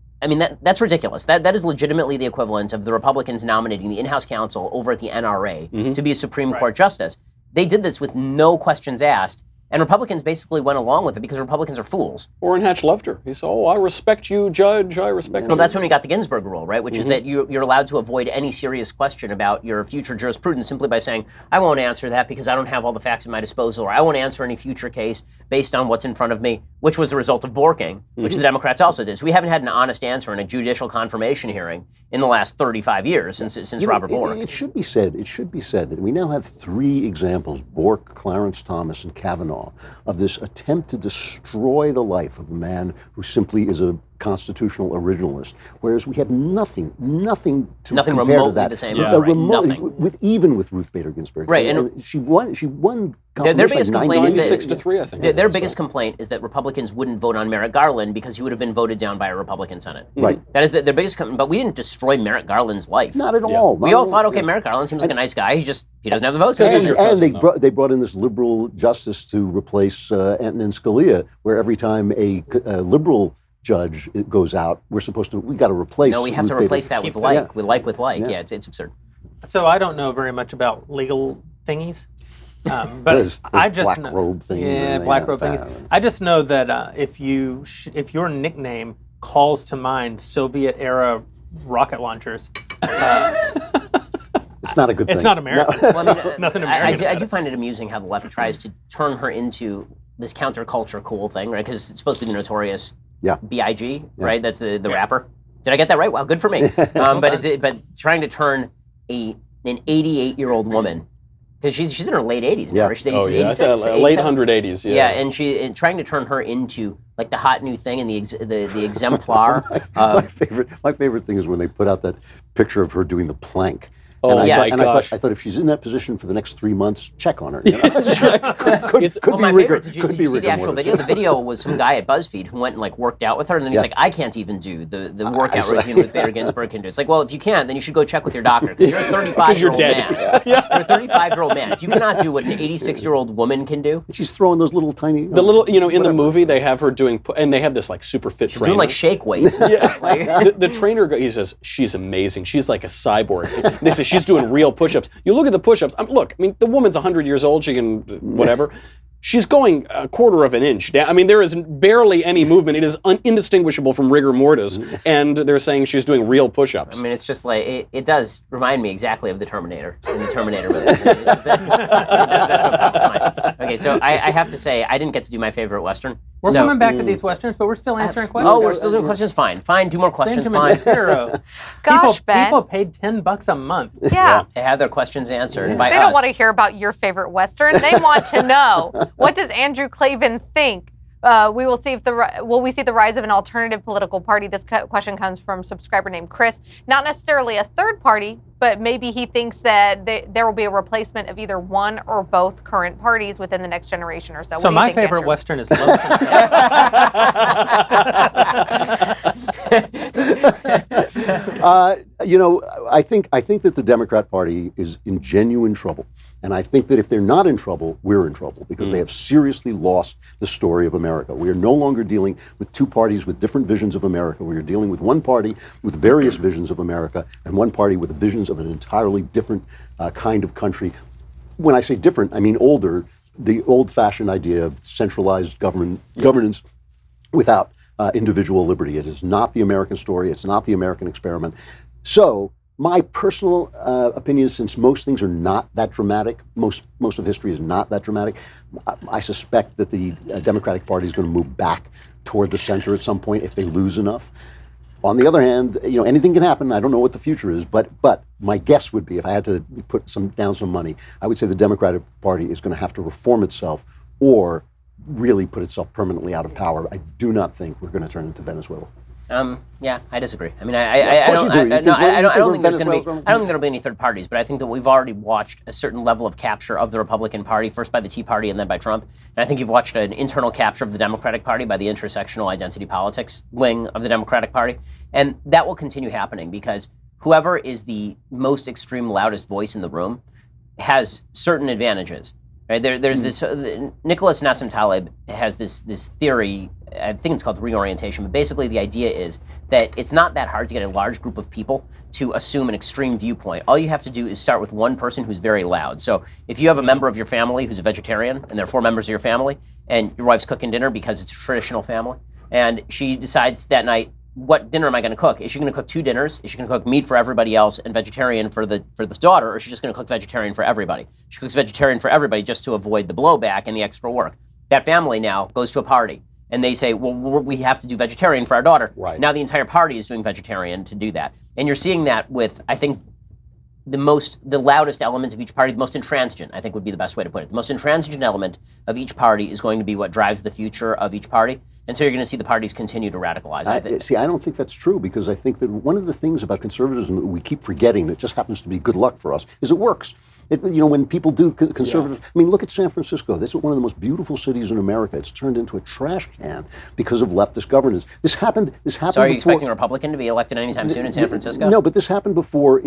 That's ridiculous. That is legitimately the equivalent of the Republicans nominating the in-house counsel over at the NRA to be a Supreme Court justice. They did this with no questions asked, and Republicans basically went along with it because Republicans are fools. Orrin Hatch loved her. He said, I respect you, Judge. I respect you. Well, that's when we got the Ginsburg rule, right? Which is that you're allowed to avoid any serious question about your future jurisprudence simply by saying, I won't answer that because I don't have all the facts at my disposal, or I won't answer any future case based on what's in front of me, which was the result of Borking, which the Democrats also did. So we haven't had an honest answer in a judicial confirmation hearing in the last 35 years since Robert Bork. It should be said that we now have 3 examples, Bork, Clarence Thomas, and Kavanaugh, of this attempt to destroy the life of a man who simply is a constitutional originalist, whereas we have nothing compare remotely to that. The same. Even with Ruth Bader Ginsburg, right? And she won. Their biggest complaint is that 96-3, I think. Their biggest complaint is that Republicans wouldn't vote on Merrick Garland because he would have been voted down by a Republican Senate. Right. That is their biggest complaint. But we didn't destroy Merrick Garland's life. Not at all. We all thought, okay, Merrick Garland seems like a nice guy. He doesn't have the votes. And they brought in this liberal justice to replace Antonin Scalia, where every time a liberal judge goes out, we got to replace. No, we have to replace that with like. Yeah, it's absurd. So I don't know very much about legal thingies. But I just black robe things. Yeah, black robe things. I just know that if your nickname calls to mind Soviet era rocket launchers, it's not a good thing. It's not American. No. Well, nothing American. I do find it amusing how the left tries to turn her into this counterculture cool thing, right? Because it's supposed to be the notorious B.I.G., right? That's the rapper. Did I get that right? Wow, good for me. But trying to turn an 88-year-old woman. Because she's in her late 80s now. She's 86, late 180s. Yeah, and trying to turn her into like the hot new thing and the exemplar. My favorite thing is when they put out that picture of her doing the plank. I thought if she's in that position for the next 3 months, check on her. You know? My favorite, did you see the actual video? The video was some guy at BuzzFeed who went and worked out with her, and then he's like, I can't even do the workout routine Ruth Bader Ginsburg can do. It's like, well, if you can, then you should go check with your doctor, because you're a 35-year-old man. You're a 35-year-old man. If you cannot do what an 86-year-old woman can do. She's throwing those little tiny... in the movie, they have her doing, and they have this super fit trainer. Doing shake weights and stuff. The trainer, he says, she's amazing. She's like a cyborg. They say, she's doing real push-ups. You look at the push-ups. Look, I mean, the woman's 100 years old. She can whatever. She's going a quarter of an inch down. I mean, there is barely any movement. It is indistinguishable from rigor mortis. And they're saying she's doing real push-ups. I mean, it's just like, it does remind me exactly of the Terminator in the Terminator movie. That's what pops to mind. Okay, so I have to say, I didn't get to do my favorite Western. We're coming back to these Westerns, but we're still answering questions. Oh, we're still doing questions? Fine, do more questions, Benjamin fine. Shapiro. Gosh, Ben. People paid $10 a month. Yeah. To have their questions answered by They us. don't want to hear about your favorite Western. They want to know, what does Andrew Klavan think? Will we see the rise of an alternative political party? This question comes from a subscriber named Chris. Not necessarily a third party, but maybe he thinks that there will be a replacement of either one or both current parties within the next generation or so. So my favorite Andrew? Western is Lonesome. I think that the Democrat Party is in genuine trouble. And I think that if they're not in trouble, we're in trouble, because they have seriously lost the story of America. We are no longer dealing with two parties with different visions of America. We are dealing with one party with various visions of America and one party with visions of an entirely different kind of country. When I say different, I mean older, the old-fashioned idea of centralized governance without individual liberty. It is not the American story. It's not the American experiment. So my personal opinion, since most things are not that dramatic, most of history is not that dramatic, I suspect that the Democratic Party is going to move back toward the center at some point if they lose enough. On the other hand, anything can happen. I don't know what the future is, but my guess would be, if I had to put down some money, I would say the Democratic Party is going to have to reform itself or really put itself permanently out of power. I do not think we're going to turn into Venezuela. Yeah, I disagree. I mean, I don't think there's going to be. I don't think there'll be any third parties, but I think that we've already watched a certain level of capture of the Republican Party, first by the Tea Party and then by Trump. And I think you've watched an internal capture of the Democratic Party by the intersectional identity politics wing of the Democratic Party, and that will continue happening because whoever is the most extreme, loudest voice in the room has certain advantages. Right? There's this. Nicholas Nassim Taleb has this theory. I think it's called reorientation, but basically the idea is that it's not that hard to get a large group of people to assume an extreme viewpoint. All you have to do is start with one person who's very loud. So if you have a member of your family who's a vegetarian, and there are 4 members of your family, and your wife's cooking dinner because it's a traditional family, and she decides that night, what dinner am I going to cook? Is she going to cook 2 dinners? Is she going to cook meat for everybody else and vegetarian for the daughter, or is she just going to cook vegetarian for everybody? She cooks vegetarian for everybody just to avoid the blowback and the extra work. That family now goes to a party. And they say, well, we have to do vegetarian for our daughter. Right. Now the entire party is doing vegetarian to do that. And you're seeing that with, I think, the loudest element of each party, the most intransigent, I think would be the best way to put it. The most intransigent element of each party is going to be what drives the future of each party. And so you're going to see the parties continue to radicalize. I don't think that's true, because I think that one of the things about conservatism that we keep forgetting that just happens to be good luck for us is it works. When people do conservative, I mean, look at San Francisco. This is one of the most beautiful cities in America. It's turned into a trash can because of leftist governance. This happened. So are you expecting a Republican to be elected anytime soon in San Francisco? No, but this happened before.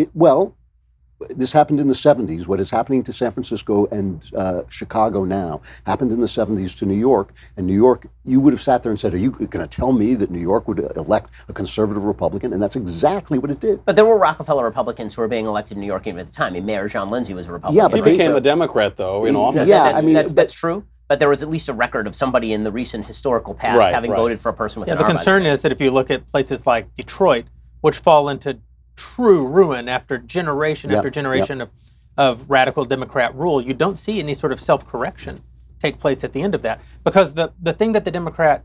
This happened in the 70s. What is happening to San Francisco and Chicago now happened in the 70s to New York. And New York, you would have sat there and said, are you going to tell me that New York would elect a conservative Republican? And that's exactly what it did. But there were Rockefeller Republicans who were being elected in New York even at the time. I mean, Mayor John Lindsay was a Republican. Yeah, but he became a Democrat, though, in office. Yeah, that's true. But there was at least a record of somebody in the recent historical past having voted for a person with an arm. The concern is that if you look at places like Detroit, which fall into true ruin after generation after generation of radical Democrat rule, you don't see any sort of self-correction take place at the end of that. Because the thing that the Democrat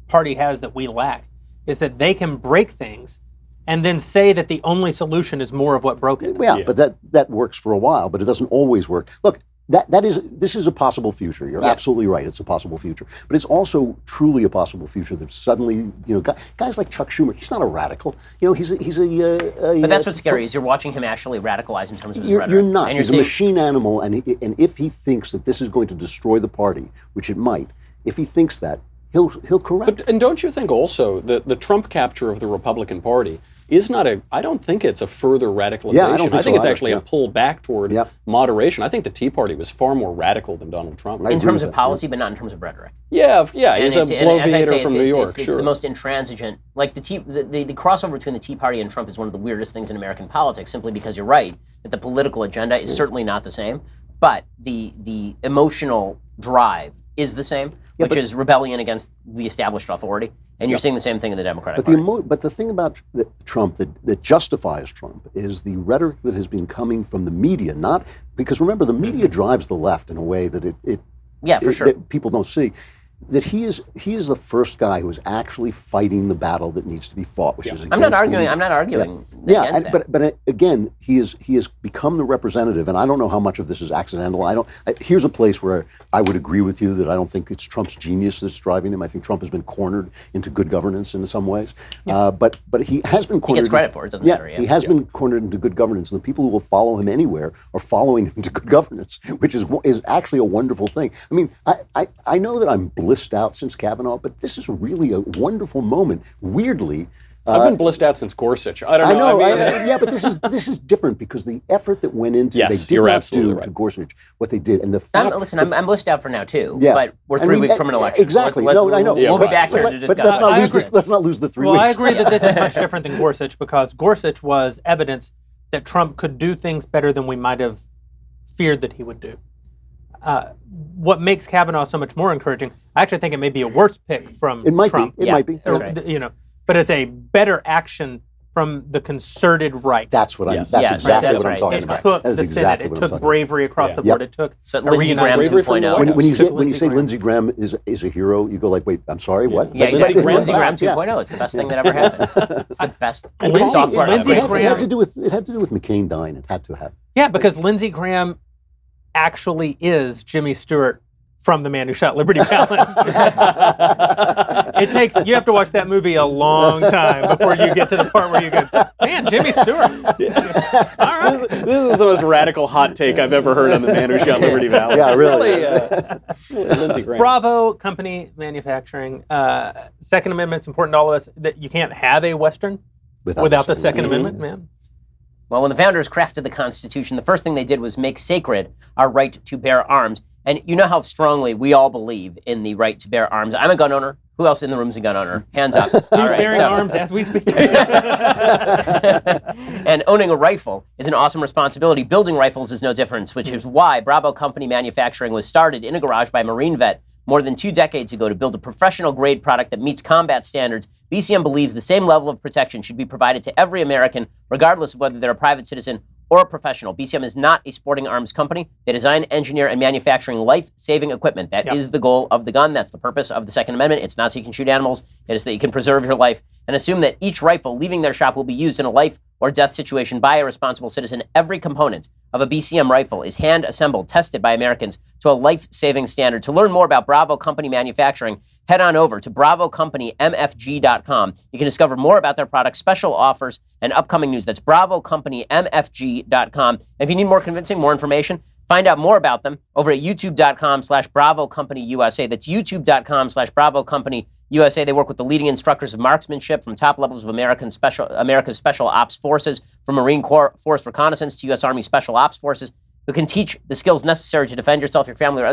Party has that we lack is that they can break things and then say that the only solution is more of what broke it. Yeah, but that works for a while, but it doesn't always work. Look, this is a possible future. You're absolutely right. It's a possible future, but it's also truly a possible future that suddenly, guys like Chuck Schumer, he's not a radical. He's a. But that's what's scary is you're watching him actually radicalize in terms of his rhetoric. You're not. And he's a machine animal, and if he thinks that this is going to destroy the party, which it might, if he thinks that, he'll correct. And don't you think also that the Trump capture of the Republican Party is not I don't think it's a further radicalization. Yeah, I don't think so it's either. actually a pull back toward moderation. I think the Tea Party was far more radical than Donald Trump. In terms of policy, but not in terms of rhetoric. Yeah, he's a bloviator from New York. It's the most intransigent. Like the crossover between the Tea Party and Trump is one of the weirdest things in American politics, simply because you're right that the political agenda is certainly not the same, but the emotional drive is the same, which is rebellion against the established authority. And you're seeing the same thing in the Democratic Party. But the thing about Trump that justifies Trump is the rhetoric that has been coming from the media, not because remember the media drives the left in a way that that people don't see. That he is the first guy who is actually fighting the battle that needs to be fought, which is against I'm not arguing against that. But again, he has become the representative, and I don't know how much of this is accidental. Here's a place where I would agree with you that I don't think it's Trump's genius that's driving him. I think Trump has been cornered into good governance in some ways. But he has been cornered. He gets credit for it. It doesn't matter. He has been cornered into good governance, and the people who will follow him anywhere are following him to good governance, which is actually a wonderful thing. I mean, I know that I'm blissed out since Kavanaugh, but this is really a wonderful moment. Weirdly, I've been blissed out since Gorsuch. I don't know. But this is different because the effort that went into they did not do to Gorsuch what they did, and the fact. I'm blissed out for now too. Yeah. But we're 3 weeks from an election. Exactly. So I know. We'll be back here to discuss. But let's not lose the 3 weeks. Well, I agree that this is much different than Gorsuch because Gorsuch was evidence that Trump could do things better than we might have feared that he would do. What makes Kavanaugh so much more encouraging, I actually think it may be a worse pick from Trump. It might be. That's right. But it's a better action from the concerted right. That's what That's exactly what I'm talking about. It took the Senate. It took bravery across the board. It took Lindsey Graham 2.0. When you say Lindsey Graham is a hero, you go like, wait, I'm sorry, what? Yeah, exactly. Lindsey Graham 2.0. It's the best thing that ever happened. It's the best software ever. It had to do with McCain-Dine. It had to have. Yeah, because Lindsey Graham actually is Jimmy Stewart from The Man Who Shot Liberty Valance. You have to watch that movie a long time before you get to the part where you go, man, Jimmy Stewart. All right. This is the most radical hot take I've ever heard on The Man Who Shot Liberty Valance. Yeah, really. Lindsey Graham. Bravo Company Manufacturing. Second Amendment's important to all of us. That you can't have a Western without the Second Amendment, man. Well, when the founders crafted the Constitution, the first thing they did was make sacred our right to bear arms. And you know how strongly we all believe in the right to bear arms. I'm a gun owner. Who else in the room is a gun owner? Hands up. All right, bearing arms as we speak. And owning a rifle is an awesome responsibility. Building rifles is no different, which is why Bravo Company Manufacturing was started in a garage by a Marine vet more than 2 decades ago to build a professional-grade product that meets combat standards. BCM believes the same level of protection should be provided to every American, regardless of whether they're a private citizen or a professional. BCM is not a sporting arms company. They design, engineer, and manufacturing life-saving equipment. That is the goal of the gun. That's the purpose of the Second Amendment. It's not so you can shoot animals. It is that you can preserve your life and assume that each rifle leaving their shop will be used in a life or death situation by a responsible citizen. Every component of a BCM rifle is hand-assembled, tested by Americans to a life-saving standard. To learn more about Bravo Company Manufacturing, head on over to BravoCompanyMFG.com. You can discover more about their products, special offers, and upcoming news. That's BravoCompanyMFG.com. And if you need more convincing, more information, find out more about them over at YouTube.com/BravoCompanyUSA. That's YouTube.com/BravoCompanyUSA. They work with the leading instructors of marksmanship from top levels of America's Special Ops Forces, from Marine Corps Force Reconnaissance to U.S. Army Special Ops Forces, who can teach the skills necessary to defend yourself, your family.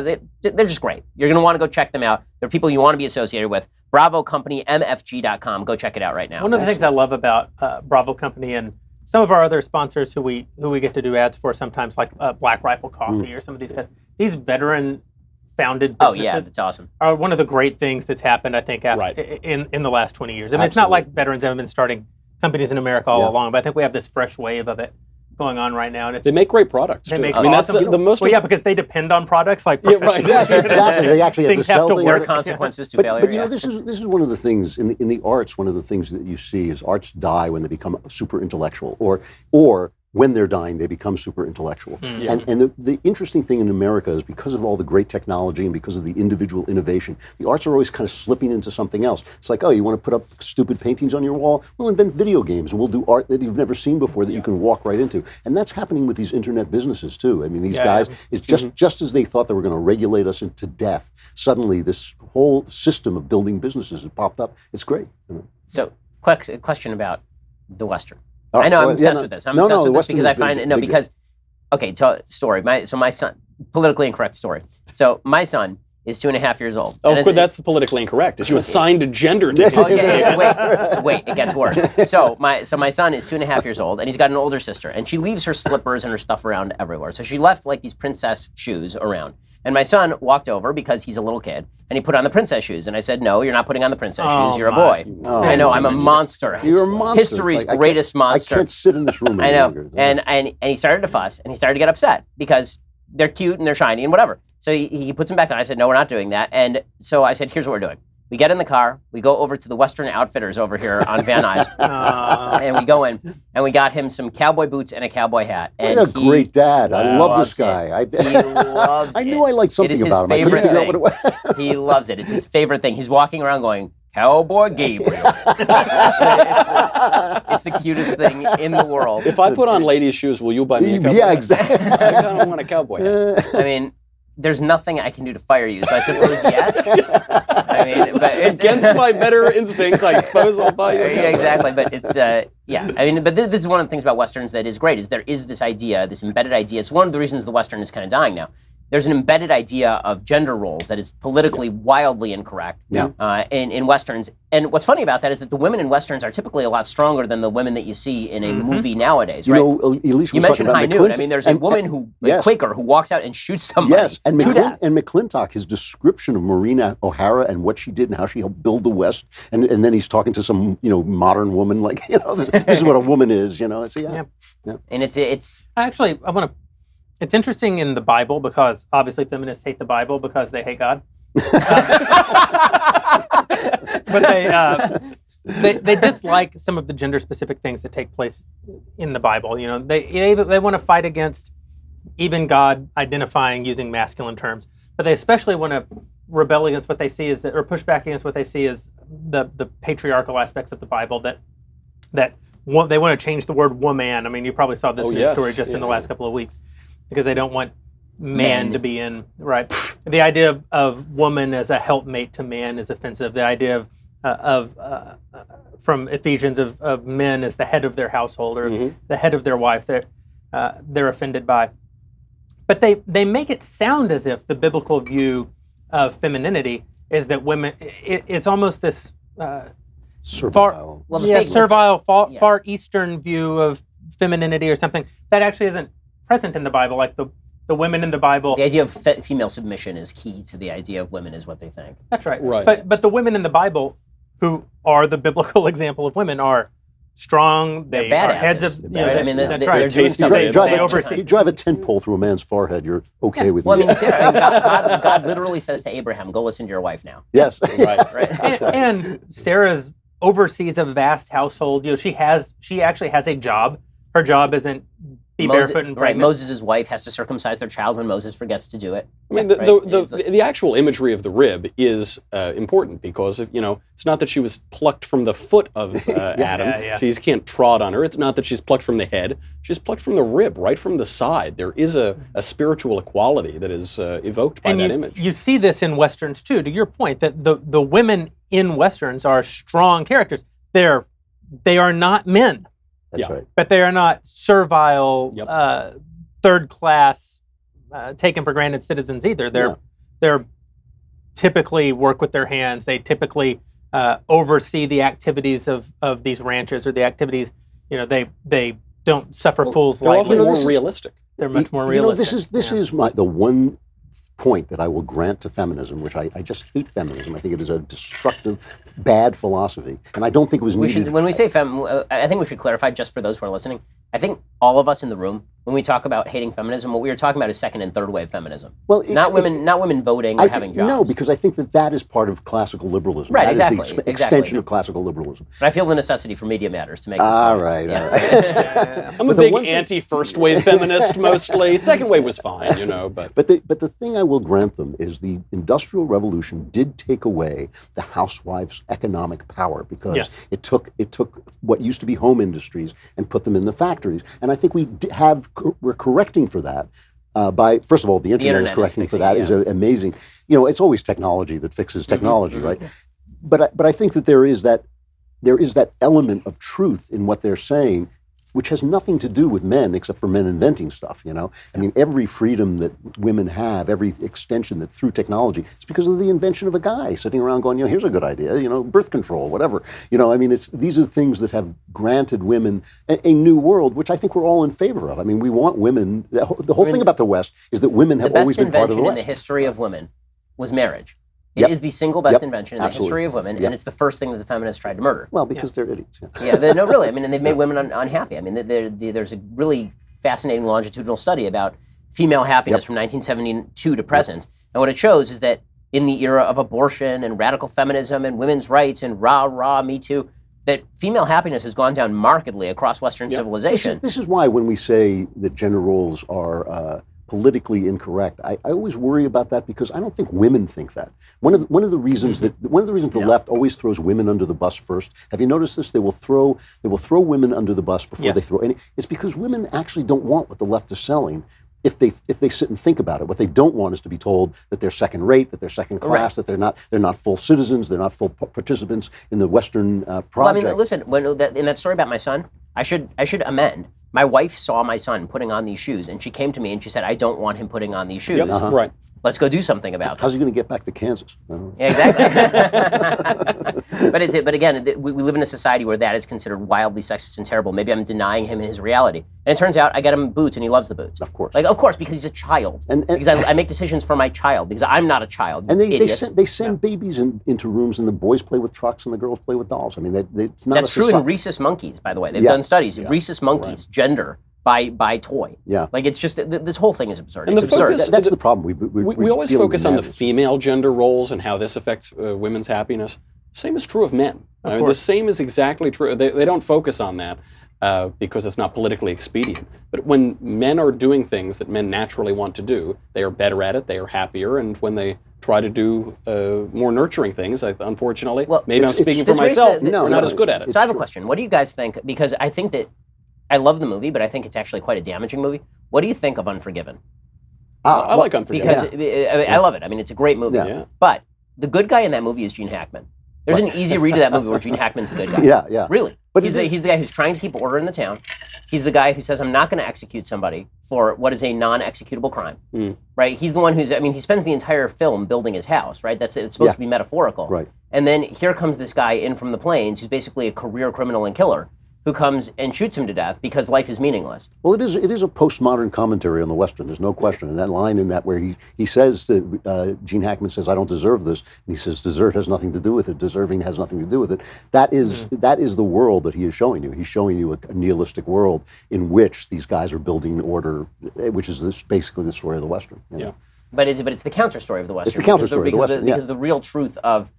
They're just great. You're going to want to go check them out. They're people you want to be associated with. BravoCompanyMFG.com. Go check it out right now. One of the things I love about Bravo Company and some of our other sponsors who we get to do ads for sometimes, like Black Rifle Coffee or some of these guys, these veteran-founded businesses. Oh, yeah, that's awesome. Are one of the great things that's happened, I think, in the last 20 years. I mean, it's not like veterans haven't been starting companies in America all along, but I think we have this fresh wave of it going on right now, and they make great products. They make I mean, that's the most. Well, because they depend on products like right. Yes, exactly. They actually have to sell things. There are consequences to failure. But you know, this is one of the things in the arts. One of the things that you see is arts die when they become super intellectual, or when they're dying, they become super intellectual. And the interesting thing in America is because of all the great technology and because of the individual innovation, the arts are always kind of slipping into something else. It's like, oh, you want to put up stupid paintings on your wall? We'll invent video games and we'll do art that you've never seen before that you can walk right into. And that's happening with these internet businesses too. I mean, these guys, it's just as they thought they were going to regulate us into death, suddenly this whole system of building businesses has popped up. It's great. So, question about The Western. Oh, I know, I'm well, obsessed yeah, with this. I'm no, obsessed the with this Western because is I find big, no big. because okay, story. My son, politically incorrect story. So my son is 2.5 years old. Oh, And of course, that's the politically incorrect. Is you assigned a gender to Oh, you. wait, it gets worse. So my son is 2.5 years old, and he's got an older sister, and she leaves her slippers and her stuff around everywhere. So she left like these princess shoes around. And my son walked over because he's a little kid, and he put on the princess shoes. And I said, "No, you're not putting on the princess shoes. You're a boy." I know, I'm a monster. You're a monster. History's It's like, greatest monster. I can't sit in this room I any know. longer. And he started to fuss, and he started to get upset because they're cute and they're shiny and whatever. So he puts them back on. I said, no, we're not doing that. And so I said, here's what we're doing. We get in the car, we go over to the Western Outfitters over here on Van Nuys, and we go in, and we got him some cowboy boots and a cowboy hat. And What a great dad. I love this guy. He loves it. I knew I liked something about him. I couldn't figure out what it was. He loves it. It's his favorite thing. He's walking around going, Cowboy Gabriel. It's the cutest thing in the world. If I put on ladies' shoes, will you buy me a cowboy? Yeah, exactly. I kind of want a cowboy hat. I mean, there's nothing I can do to fire you, so I suppose yes. I mean, but Against my better instincts, I suppose I'll buy you a yeah, cowboy. exactly. But it's yeah. I mean, but this is one of the things about Westerns that is great. Is there is this idea, this embedded idea. It's one of the reasons the Western is kind of dying now. There's an embedded idea of gender roles that is politically wildly incorrect in Westerns. And what's funny about that is that the women in Westerns are typically a lot stronger than the women that you see in a movie nowadays, right? You know, Alicia You was talking mentioned about High Noon. I mean, there's a woman who, a Quaker, who walks out and shoots somebody. Yes, and to death. McClintock, his description of Marina O'Hara and what she did and how she helped build the West, and then he's talking to some modern woman like this is what a woman is, So yeah. And it's Actually, I want to. It's interesting in the Bible because obviously feminists hate the Bible because they hate God. But they dislike some of the gender-specific things that take place in the Bible. They want to fight against even God identifying using masculine terms, but they especially want to rebel against what they see is that, or push back against what they see as the patriarchal aspects of the Bible that they want to change the word woman. I mean, you probably saw this news story just in the last couple of weeks. Because they don't want man to be in, right? The idea of woman as a helpmate to man is offensive. The idea of from Ephesians of men as the head of their household or the head of their wife, they're offended by. But they make it sound as if the biblical view of femininity is that women, it's almost this servile. Far Eastern view of femininity or something that actually isn't present in the Bible, like the women in the Bible. The idea of female submission is key to the idea of women is what they think. That's right. But the women in the Bible, who are the biblical example of women, are strong. They are heads of. That's right. They're doing stuff. You drive a tent pole through a man's forehead, you're okay with well, me. I mean, Sarah, God literally says to Abraham, "Go listen to your wife now." Yes. Right. And Sarah's oversees a vast household. She actually has a job. Her job isn't be barefoot and pregnant. Right. Moses' wife has to circumcise their child when Moses forgets to do it. I mean, the actual imagery of the rib is important because it's not that she was plucked from the foot of Adam. She can't trod on her. It's not that she's plucked from the head. She's plucked from the rib, right from the side. There is a spiritual equality that is evoked by that image. You see this in Westerns too. To your point, that the women in Westerns are strong characters. They are not men. That's right. But they are not servile, third-class, taken for granted citizens either. They're typically work with their hands. They typically oversee the activities of these ranches or the activities. They don't suffer fools like. They're more realistic. They're much more realistic. This is the one point that I will grant to feminism, which I just hate feminism. I think it is a destructive, bad philosophy, and I don't think it was needed. When we say I think we should clarify just for those who are listening. I think all of us in the room, when we talk about hating feminism, what we are talking about is second and third wave feminism. Well, not women voting or having jobs. No, because I think that is part of classical liberalism. Right, that exactly. is the extension of classical liberalism. But I feel the necessity for Media Matters to make this all point. right. I'm a big anti-first wave feminist mostly. Second wave was fine, but the thing I will grant them is the Industrial Revolution did take away the housewife's economic power because it took what used to be home industries and put them in the factories. And I think we're correcting for that by, first of all, the internet is correcting for that is amazing. It's always technology that fixes technology, right? But I think that there is that there is that element of truth in what they're saying, which has nothing to do with men except for men inventing stuff, you know? I mean, every freedom that women have, every extension that through technology, is because of the invention of a guy sitting around going, you know, here's a good idea, you know, birth control, whatever. You know, I mean, these are things that have granted women a new world, which I think we're all in favor of. I mean, we want women, the whole thing about the West is that women have always been part of the West. The best invention in the history of women was marriage. It is the single best invention in the history of women, and it's the first thing that the feminists tried to murder. Well, because they're idiots. No, really. I mean, and they've made women unhappy. I mean, there's a really fascinating longitudinal study about female happiness from 1972 to present, and what it shows is that in the era of abortion and radical feminism and women's rights and rah, Me Too, that female happiness has gone down markedly across Western civilization. This is why when we say that gender roles are politically incorrect, I always worry about that because I don't think women think that. One of the reasons the left always throws women under the bus first. Have you noticed this? They will throw women under the bus before they throw any. It's because women actually don't want what the left is selling. If they sit and think about it, what they don't want is to be told that they're second rate, that they're second class, that they're not full citizens, they're not full participants in the Western project. Well, I mean, listen, in that story about my son, I should amend. My wife saw my son putting on these shoes, and she came to me and she said, "I don't want him putting on these shoes. Right. Let's go do something about it." How's he going to get back to Kansas? Yeah, exactly. But again, we live in a society where that is considered wildly sexist and terrible. Maybe I'm denying him his reality. And it turns out I get him boots and he loves the boots. Of course. Of course, because he's a child. And because I make decisions for my child, because I'm not a child. And they send babies into rooms and the boys play with trucks and the girls play with dolls. I mean, it's not. That's true in rhesus monkeys, by the way. They've done studies. Rhesus monkeys, gender. By toy. Yeah. Like it's just, this whole thing is absurd. And it's absurd. That's the problem. We always focus on the female gender roles and how this affects women's happiness. Same is true of men. I mean, the same is exactly true. They don't focus on that because it's not politically expedient. But when men are doing things that men naturally want to do, they are better at it, they are happier, and when they try to do more nurturing things, unfortunately, maybe I'm speaking for myself, we're not as good at it. So I have a question. What do you guys think? Because I think that I love the movie, but I think it's actually quite a damaging movie. What do you think of Unforgiven? I like Unforgiven. Because I love it. I mean, it's a great movie. Yeah. But the good guy in that movie is Gene Hackman. There's an easy read of that movie where Gene Hackman's the good guy. Yeah. Really. But he's the guy who's trying to keep order in the town. He's the guy who says, I'm not going to execute somebody for what is a non-executable crime. Right? He's the one he spends the entire film building his house, right? It's supposed to be metaphorical. Right. And then here comes this guy in from the plains who's basically a career criminal and killer, who comes and shoots him to death because life is meaningless. Well, it is a postmodern commentary on the Western. There's no question. And that line in that where he says to Gene Hackman says, "I don't deserve this," and he says, "Desert has nothing to do with it. Deserving has nothing to do with it." That is the world that he is showing you. He's showing you a nihilistic world in which these guys are building order, which is basically the story of the Western. You know? But it's the counter story of the Western. It's the counter story of the Western. Because the real truth of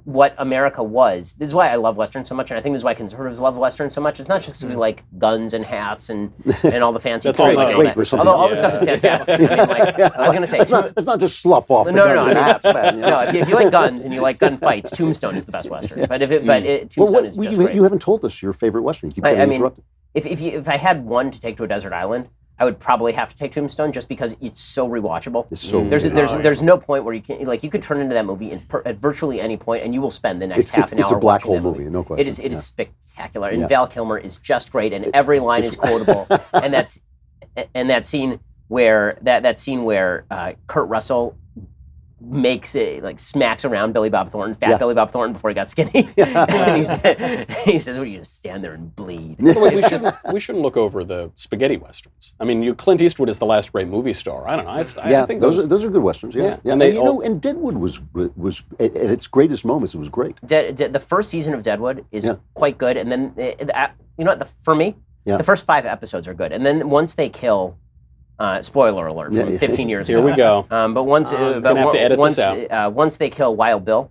what America was. This is why I love Western so much, and I think this is why conservatives love Western so much. It's not just because we like guns and hats and all the fancy tricks. Although all this stuff is fantastic. I mean, I was going to say, it's not just slough off the guns and hats, man. You know? No, if you like guns and you like gunfights, Tombstone is the best Western. But Tombstone is just great. You haven't told us your favorite Western. You keep getting interrupted. If I had one to take to a desert island, I would probably have to take Tombstone just because it's so rewatchable. It's so there's no point where you can you could turn into that movie at virtually any point and you will spend the next half an hour. It's a black hole movie, no question. It is spectacular, and Val Kilmer is just great, and every line is quotable. and that scene where Kurt Russell makes it smacks around Billy Bob Thornton, Billy Bob Thornton before he got skinny. And he says, "What, you just stand there and bleed?" We shouldn't look over the spaghetti westerns. I mean, Clint Eastwood is the last great movie star. I don't know. I think those are good westerns. Yeah. And Deadwood was at its greatest moments. It was great. The first season of Deadwood is quite good, and then for me, the first 5 episodes are good, and then once they kill. Spoiler alert from 15 years ago. Here we go. But once they kill Wild Bill,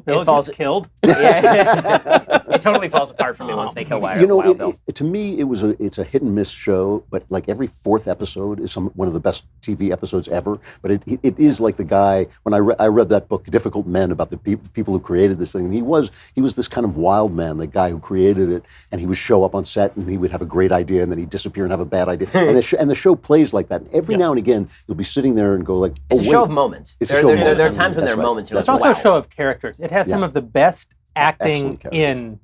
gets killed. It totally falls apart for me once they kill Wild Bill. To me, it's a hit and miss show. But like every 4th episode is one of the best TV episodes ever. But it is like the guy when I read that book, Difficult Men, about the people who created this thing. And he was this kind of wild man, the guy who created it. And he would show up on set and he would have a great idea and then he'd disappear and have a bad idea. And the show plays like that. And every now and again, you'll be sitting there and go like, it's a show of moments. There are times when there are moments. It's also a show of characters. It has some of the best acting in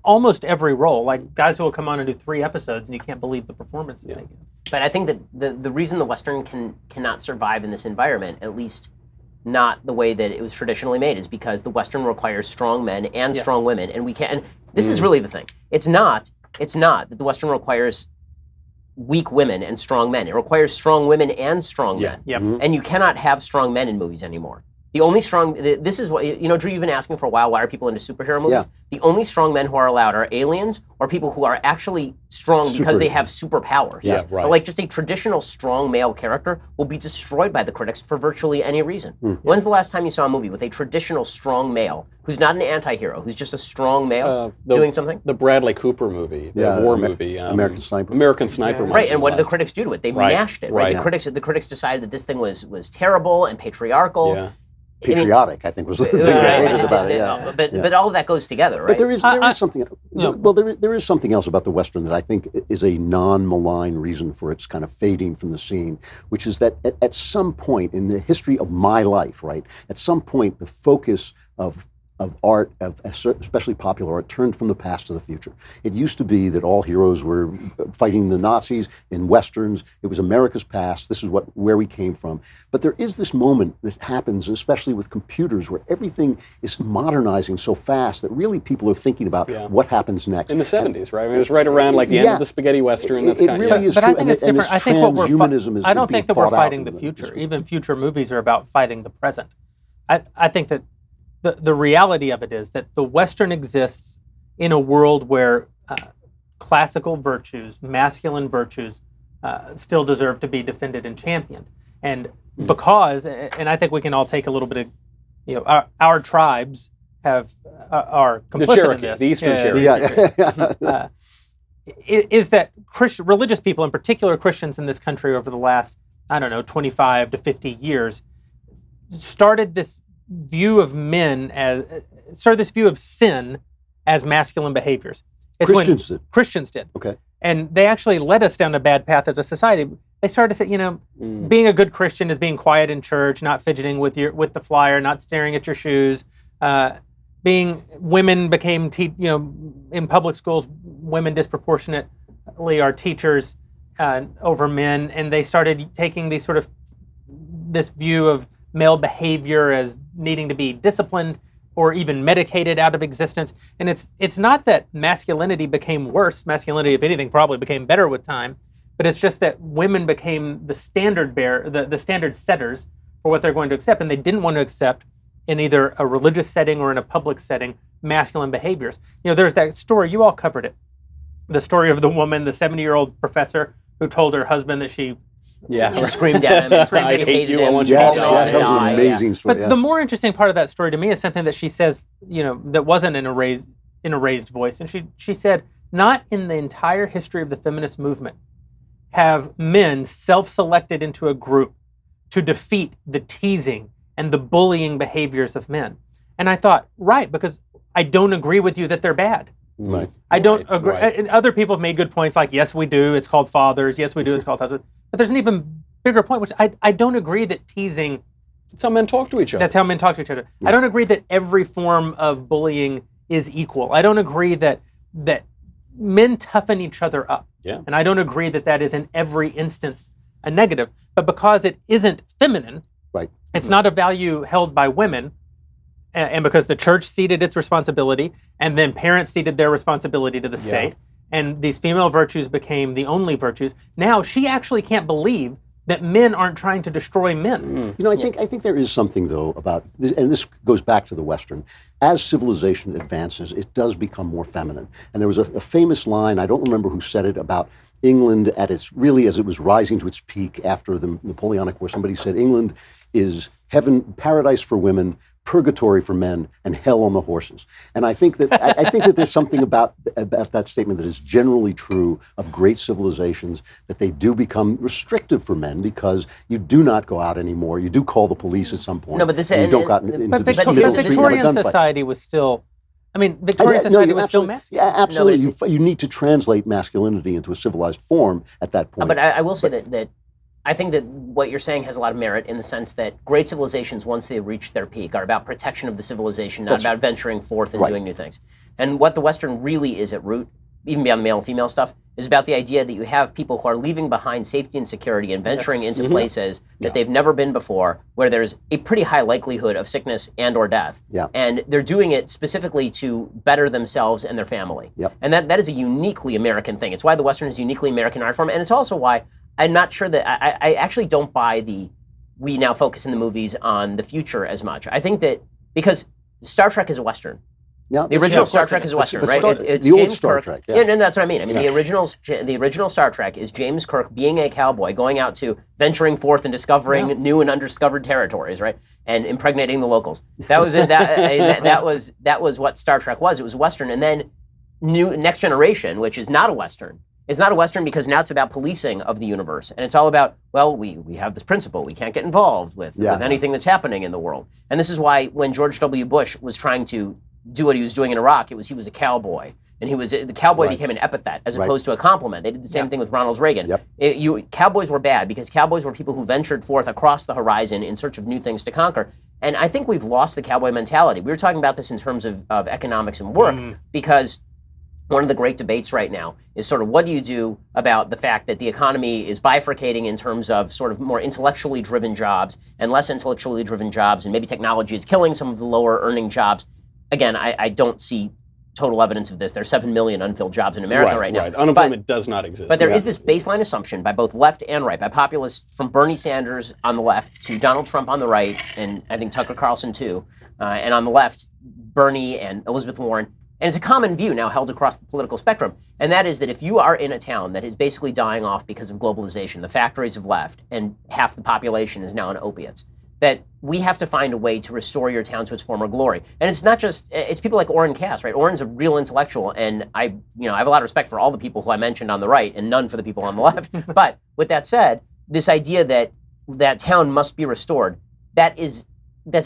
almost every role. Like guys who will come on and do 3 episodes, and you can't believe the performance that they give. But I think that the reason the Western cannot survive in this environment, at least not the way that it was traditionally made, is because the Western requires strong men and strong women, and we can't. And this is really the thing. It's not that the Western requires weak women and strong men. It requires strong women and strong men. Yep. And you cannot have strong men in movies anymore. The only strong, this is what, Drew, you've been asking for a while, why are people into superhero movies? The only strong men who are allowed are aliens or people who are actually strong because they have superpowers. Yeah, right. But like just a traditional strong male character will be destroyed by the critics for virtually any reason. When's the last time you saw a movie with a traditional strong male who's not an anti-hero, who's just a strong male doing something? The Bradley Cooper movie, the war movie. American Sniper. American Sniper. Right, and what did the critics do to it? They mashed it, right? The critics decided that this thing was terrible and patriarchal. Yeah. Patriotic, I think, was the thing I hated about it. But all of that goes together, right? But there is something. Well, there is something else about the Western that I think is a non-malign reason for its kind of fading from the scene, which is that at some point in the history of my life, right, at some point the focus of art, especially popular art, turned from the past to the future. It used to be that all heroes were fighting the Nazis in Westerns. It was America's past. This is where we came from. But there is this moment that happens, especially with computers, where everything is modernizing so fast that really people are thinking about what happens next. In the 70s, right? I mean, it was right around like the end of the spaghetti Western. That's kind really is but true. I think it's different. I think what we're I don't think that we're fighting the future. Even future movies are about fighting the present. I think that the reality of it is that the Western exists in a world where classical virtues, masculine virtues, still deserve to be defended and championed. And because, and I think we can all take a little bit of, our tribes are complicit in this. The Eastern Cherokee. Is that religious people, in particular Christians in this country over the last, 25 to 50 years, started this view of sin as masculine behaviors. Christians did. Okay. And they actually led us down a bad path as a society. They started to say, being a good Christian is being quiet in church, not fidgeting with the flyer, not staring at your shoes. Women became, in public schools, women disproportionately are teachers over men, and they started taking this view of male behavior as needing to be disciplined or even medicated out of existence. And it's not that masculinity became worse. Masculinity, if anything, probably became better with time. But it's just that women became the standard the standard setters for what they're going to accept. And they didn't want to accept in either a religious setting or in a public setting masculine behaviors. There's that story, you all covered it. The story of the woman, the 70-year-old professor who told her husband that she screamed at him. I hate you. I want you to die. That was an amazing story. But the more interesting part of that story to me is something that she says, that wasn't in a raised voice. And she said, not in the entire history of the feminist movement have men self-selected into a group to defeat the teasing and the bullying behaviors of men. And I thought, right, because I don't agree with you that they're bad. Right. I don't agree. And other people have made good points like, yes, we do. It's called fathers. Yes, we do. It's called husbands. But there's an even bigger point, which I don't agree that teasing. That's how men talk to each other. That's how men talk to each other. Yeah. I don't agree that every form of bullying is equal. I don't agree that men toughen each other up. Yeah. And I don't agree that is in every instance a negative. But because it isn't feminine, right. It's not a value held by women. And because the church ceded its responsibility, and then parents ceded their responsibility to the state, and these female virtues became the only virtues, now she actually can't believe that men aren't trying to destroy men. I think there is something, though, about this, and this goes back to the Western. As civilization advances, it does become more feminine. And there was a famous line, I don't remember who said it, about England as it was rising to its peak after the Napoleonic War. Somebody said England is heaven, paradise for women, purgatory for men, and hell on the horses. And I think that there's something about that statement that is generally true of great civilizations, that they do become restrictive for men because you do not go out anymore. You do call the police at some point. No, but this and you don't got into the Victorian society was still. Victorian society was still masculine. Yeah, absolutely. You need to translate masculinity into a civilized form at that point. But I will say that I think that what you're saying has a lot of merit in the sense that great civilizations, once they reach their peak, are about protection of the civilization, not about venturing forth and doing new things. And what the Western really is at root, even beyond the male and female stuff, is about the idea that you have people who are leaving behind safety and security and venturing into places that they've never been before, where there's a pretty high likelihood of sickness and or death. And they're doing it specifically to better themselves and their family. And that is a uniquely American thing. It's why the Western is a uniquely American art form, and it's also why I'm not sure that, I actually don't buy we now focus in the movies on the future as much. I think that, because Star Trek is a Western. The original Star Trek is a Western, right? It's the old James Star Kirk. Trek. Yeah, no, that's what I mean. I mean, the original Star Trek is James Kirk being a cowboy, going out to venturing forth and discovering new and undiscovered territories, right? And impregnating the locals. That was it. That was what Star Trek was. It was a Western, and then Next Generation, which is not a Western. It's not a Western because now it's about policing of the universe. And it's all about, well, we have this principle. We can't get involved with anything that's happening in the world. And this is why when George W. Bush was trying to do what he was doing in Iraq, he was a cowboy. And the cowboy became an epithet as opposed to a compliment. They did the same thing with Ronald Reagan. Cowboys were bad because cowboys were people who ventured forth across the horizon in search of new things to conquer. And I think we've lost the cowboy mentality. We were talking about this in terms of economics and work, because one of the great debates right now is sort of what do you do about the fact that the economy is bifurcating in terms of sort of more intellectually driven jobs and less intellectually driven jobs, and maybe technology is killing some of the lower earning jobs. Again, I don't see total evidence of this. There's 7 million unfilled jobs in America right now. Unemployment does not exist. But there is this baseline assumption by both left and right, by populists from Bernie Sanders on the left to Donald Trump on the right, and I think Tucker Carlson too, and on the left, Bernie and Elizabeth Warren. And it's a common view now held across the political spectrum, and that is that if you are in a town that is basically dying off because of globalization, the factories have left, and half the population is now on opiates, that we have to find a way to restore your town to its former glory. And it's not just, it's people like Orrin Cass, right? Orrin's a real intellectual, and I have a lot of respect for all the people who I mentioned on the right and none for the people on the left. But with that said, this idea that that town must be restored, that's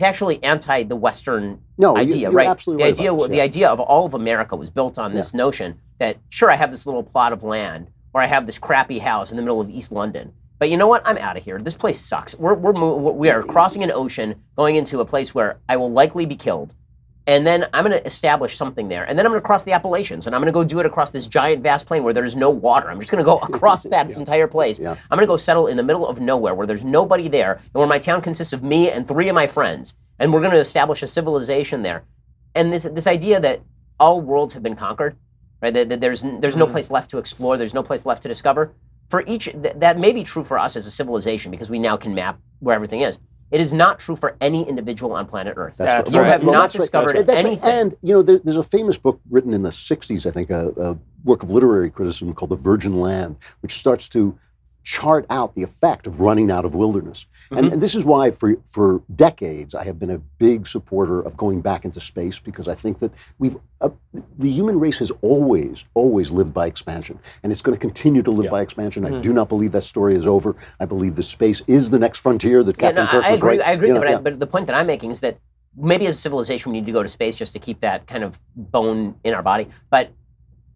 actually anti the Western idea, you're right? Absolutely The idea of all of America was built on this notion that, sure, I have this little plot of land, or I have this crappy house in the middle of East London, but you know what? I'm out of here. This place sucks. We are crossing an ocean, going into a place where I will likely be killed. And then I'm going to establish something there. And then I'm going to cross the Appalachians, and I'm going to go do it across this giant, vast plain where there's no water. I'm just going to go across that entire place. I'm going to go settle in the middle of nowhere where there's nobody there, and where my town consists of me and 3 of my friends. And we're going to establish a civilization there. And this idea that all worlds have been conquered, right? That there's no place left to explore, there's no place left to discover. For each, that may be true for us as a civilization because we now can map where everything is. It is not true for any individual on planet Earth. You have not discovered anything. And there's a famous book written in the 60s, I think, a work of literary criticism called The Virgin Land, which starts to chart out the effect of running out of wilderness. And this is why for decades I have been a big supporter of going back into space, because I think that the human race has always lived by expansion, and it's going to continue to live by expansion. I do not believe that story is over. I believe that space is the next frontier, that Captain Kirk was right. I agree, but the point that I'm making is that maybe as a civilization we need to go to space just to keep that kind of bone in our body. But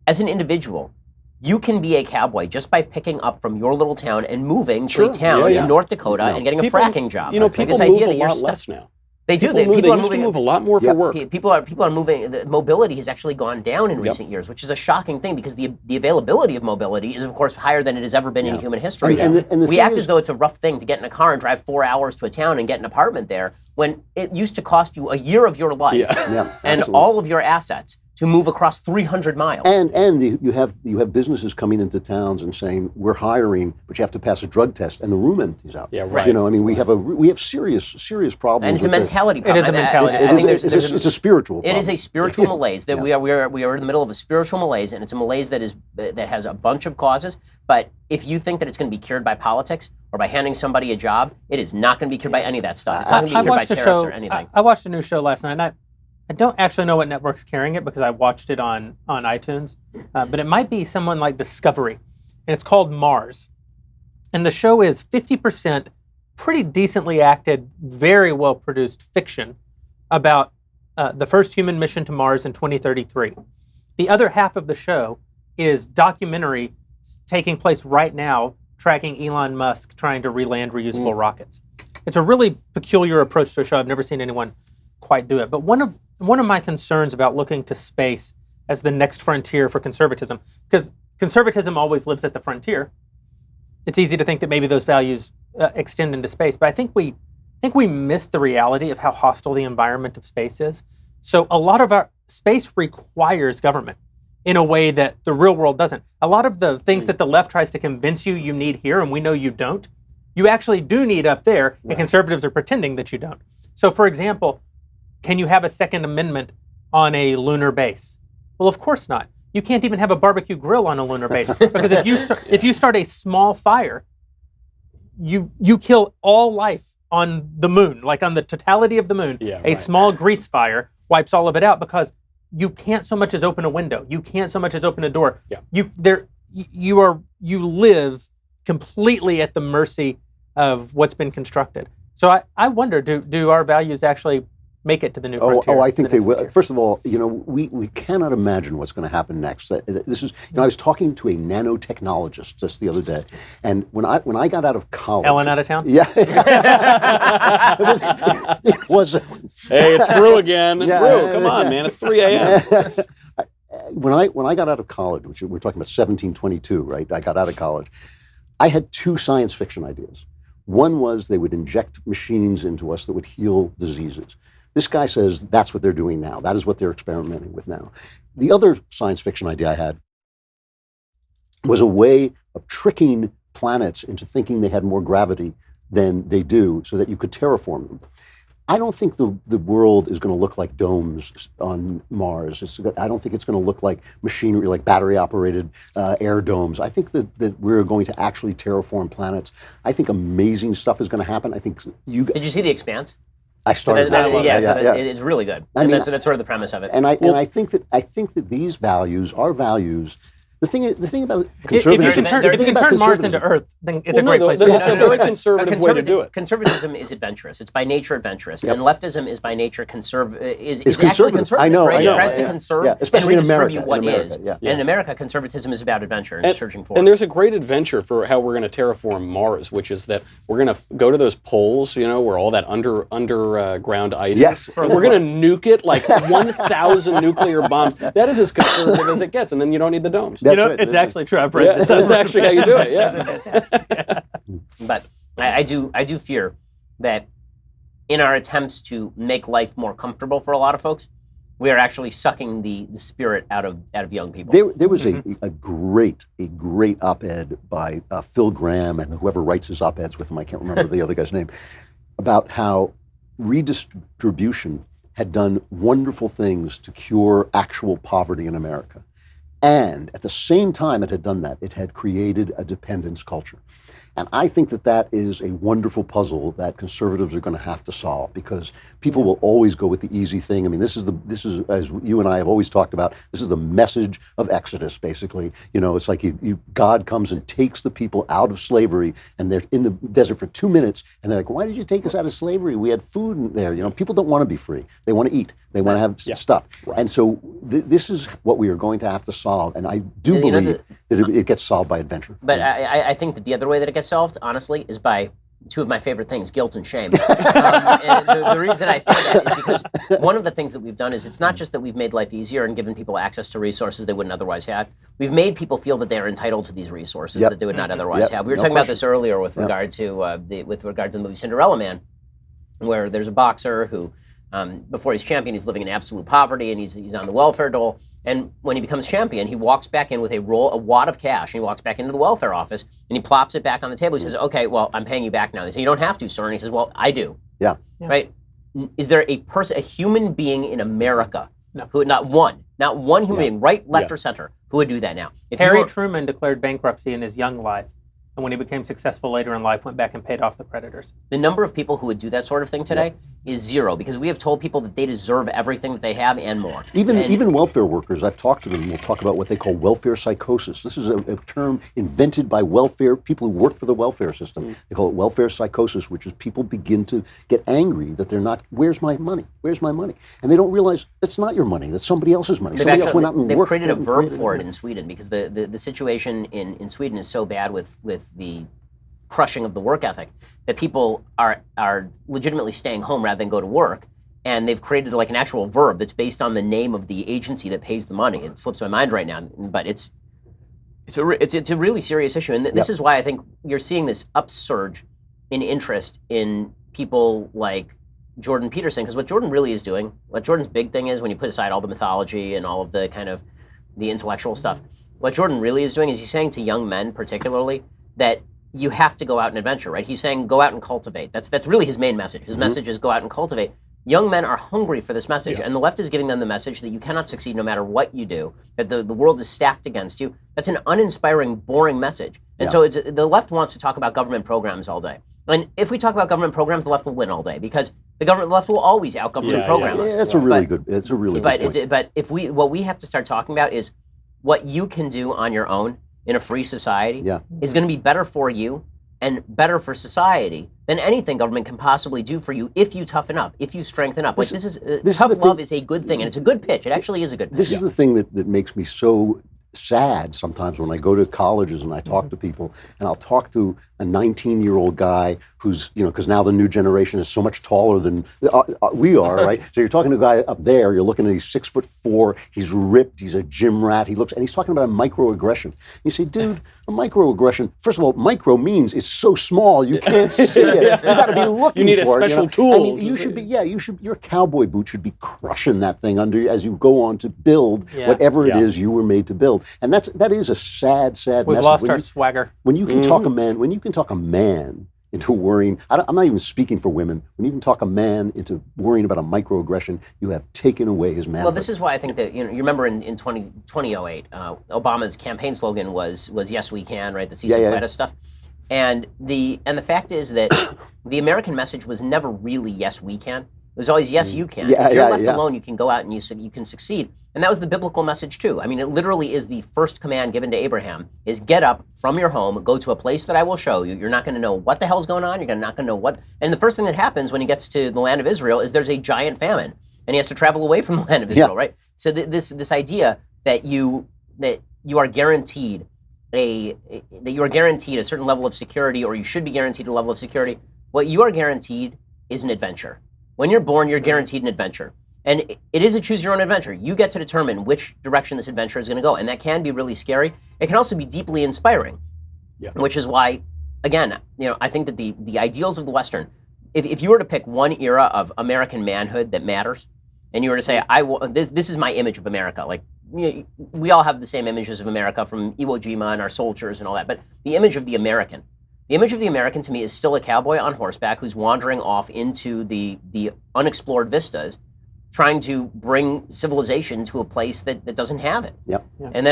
as an individual, you can be a cowboy just by picking up from your little town and moving to a town in North Dakota and getting a fracking job. People move a lot less now. They do. People used to move a lot more for work. People are moving. The mobility has actually gone down in recent years, which is a shocking thing because the availability of mobility is, of course, higher than it has ever been in human history. And we act as though it's a rough thing to get in a car and drive 4 hours to a town and get an apartment there, when it used to cost you a year of your life and all of your assets to move across 300 miles. And you have businesses coming into towns and saying, we're hiring, but you have to pass a drug test, and the room empties out. Yeah, right. We have serious problems. And it's a mentality problem. It is a mentality. It's a spiritual problem. It is a spiritual malaise that we are in the middle of a spiritual malaise, and it's a malaise that has a bunch of causes. But if you think that it's going to be cured by politics or by handing somebody a job, it is not going to be cured by any of that stuff. It's not going to be cured by tariffs or anything. I watched a new show last night, and I don't actually know what network's carrying it because I watched it on iTunes, but it might be someone like Discovery, and it's called Mars. And the show is 50% pretty decently acted, very well-produced fiction about the first human mission to Mars in 2033. The other half of the show is documentary taking place right now tracking Elon Musk trying to re-land reusable rockets. It's a really peculiar approach to a show. I've never seen anyone quite do it. But one of my concerns about looking to space as the next frontier for conservatism, because conservatism always lives at the frontier, it's easy to think that maybe those values extend into space. But I think we miss the reality of how hostile the environment of space is. So a lot of our space requires government in a way that the real world doesn't. A lot of the things that the left tries to convince you need here, and we know you don't, you actually do need up there, and conservatives are pretending that you don't. So for example, can you have a Second Amendment on a lunar base? Well, of course not. You can't even have a barbecue grill on a lunar base, because if you start a small fire, you kill all life on the moon, like on the totality of the moon. Small grease fire wipes all of it out, because you can't so much as open a window. You can't so much as open a door. You live completely at the mercy of what's been constructed. So I wonder, do our values actually make it to the new frontier? I think they will. Frontier. First of all, we cannot imagine what's going to happen next. This is, I was talking to a nanotechnologist just the other day, and when I got out of college, Ellen out of town. Yeah, it was. Hey, it's Drew again. Drew, come on, man, it's 3 a.m. When I got out of college, which we're talking about 1722, right? I got out of college. I had two science fiction ideas. One was they would inject machines into us that would heal diseases. This guy says that's what they're doing now. That is what they're experimenting with now. The other science fiction idea I had was a way of tricking planets into thinking they had more gravity than they do so that you could terraform them. I don't think the world is going to look like domes on Mars. I don't think it's going to look like machinery, like battery-operated air domes. I think that we're going to actually terraform planets. I think amazing stuff is going to happen. I think Did you see The Expanse? I started. It's really good. That's sort of the premise of it. And I think that these values are values. The thing about conservatism, if you can turn Mars into Earth, then it's a great place. It's a very conservative way to do it. Conservatism is adventurous. It's by nature adventurous, and leftism is by nature actually conservative. I know. It tries to conserve and redistribute what is. And in America, conservatism is about adventure and searching for. And there's a great adventure for how we're going to terraform Mars, which is that we're going to go to those poles, where all that underground ice is. And we're going to nuke it like 1,000 nuclear bombs. That is as conservative as it gets, and then you don't need the domes. It's actually true. I've read this. That's actually how you do it. Yeah. But I do fear that in our attempts to make life more comfortable for a lot of folks, we are actually sucking the spirit out of young people. There was a great op-ed by Phil Graham and whoever writes his op-eds with him. I can't remember the other guy's name, about how redistribution had done wonderful things to cure actual poverty in America. And at the same time it had done that, it had created a dependence culture. And I think that is a wonderful puzzle that conservatives are going to have to solve, because people will always go with the easy thing. I mean, this is as you and I have always talked about, this is the message of Exodus, basically. It's like God comes and takes the people out of slavery, and they're in the desert for 2 minutes, and they're like, why did you take us out of slavery? We had food in there. People don't want to be free. They want to eat. They want to have stuff. Right. And so this is what we are going to have to solve. And I do believe that it gets solved by adventure. But I think that the other way that it gets solved, honestly, is by two of my favorite things, guilt and shame. And the reason I say that is because one of the things that we've done is it's not just that we've made life easier and given people access to resources they wouldn't otherwise have. We've made people feel that they are entitled to these resources that they would not otherwise have. We were talking about this earlier with regard to the movie Cinderella Man, where there's a boxer who, before he's champion, he's living in absolute poverty, and he's on the welfare dole. And when he becomes champion, he walks back in with a wad of cash, and he walks back into the welfare office, and he plops it back on the table. He says, "Okay, well, I'm paying you back now." They say, "You don't have to, sir." And he says, "Well, I do." Yeah. Right? Is there a human being in America who not one human being, right, left, or center, who would do that now? Harry Truman declared bankruptcy in his young life, and when he became successful later in life, went back and paid off the creditors. The number of people who would do that sort of thing today is zero, because we have told people that they deserve everything that they have and more. Even welfare workers, I've talked to them, and we'll talk about what they call welfare psychosis. This is a term invented by people who work for the welfare system. They call it welfare psychosis, which is people begin to get angry that they're not, where's my money? Where's my money? And they don't realize it's not your money, that's somebody else's money. Somebody else went out and they've worked. created a verb for it in Sweden, because the situation in Sweden is so bad with the crushing of the work ethic, that people are legitimately staying home rather than go to work. And they've created like an actual verb that's based on the name of the agency that pays the money. It slips my mind right now, but it's a really serious issue. And this is why I think you're seeing this upsurge in interest in people like Jordan Peterson, because what Jordan really is doing, what Jordan's big thing is, when you put aside all the mythology and all of the kind of the intellectual stuff, what Jordan really is doing is he's saying to young men particularly that you have to go out and adventure, right? He's saying go out and cultivate. That's really his main message. His message is go out and cultivate. Young men are hungry for this message, and the left is giving them the message that you cannot succeed no matter what you do, that the world is stacked against you. That's an uninspiring, boring message. And so the left wants to talk about government programs all day. And if we talk about government programs, the left will win all day, because the left will always out-government program us. Yeah, that's a really good point. But what we have to start talking about is what you can do on your own in a free society is going to be better for you and better for society than anything government can possibly do for you if you toughen up, if you strengthen up. Tough love is a good thing, and it's a good pitch. It actually is a good pitch. This is the thing that makes me so sad sometimes when I go to colleges and I talk to people, and I'll talk to a 19-year-old guy who's, because now the new generation is so much taller than we are, right? So you're talking to a guy up there, you're looking at, he's 6'4", he's ripped, he's a gym rat, and he's talking about a microaggression. You say, dude, a microaggression, first of all, micro means it's so small you can't see it. You gotta be looking for it. You need a special tool. I mean, your cowboy boot should be crushing that thing under you as you go on to build whatever it is you were made to build. And that is a sad message. We've lost our swagger. When you can talk a man into worrying, I'm not even speaking for women, when you can talk a man into worrying about a microaggression, you have taken away his manhood. Well, this is why I think that, you remember in 2008, Obama's campaign slogan was yes we can, right? The Cecil Cletus stuff. And the fact is that the American message was never really yes we can. It was always yes you can. If you're left alone, you can go out and you can succeed. And that was the biblical message too. I mean, it literally is the first command given to Abraham, is get up from your home, go to a place that I will show you. You're not going to know what the hell's going on. You're not going to know what. And the first thing that happens when he gets to the land of Israel is there's a giant famine, and he has to travel away from the land of Israel, right? So this idea that you are guaranteed a certain level of security, or you should be guaranteed a level of security. What you are guaranteed is an adventure. When you're born, you're guaranteed an adventure. And it is a choose your own adventure. You get to determine which direction this adventure is going to go. And that can be really scary. It can also be deeply inspiring, which is why, again, I think that the ideals of the Western, if you were to pick one era of American manhood that matters, and you were to say, this is my image of America, like, we all have the same images of America from Iwo Jima and our soldiers and all that, but the image of the American to me is still a cowboy on horseback who's wandering off into the unexplored vistas, trying to bring civilization to a place that doesn't have it. And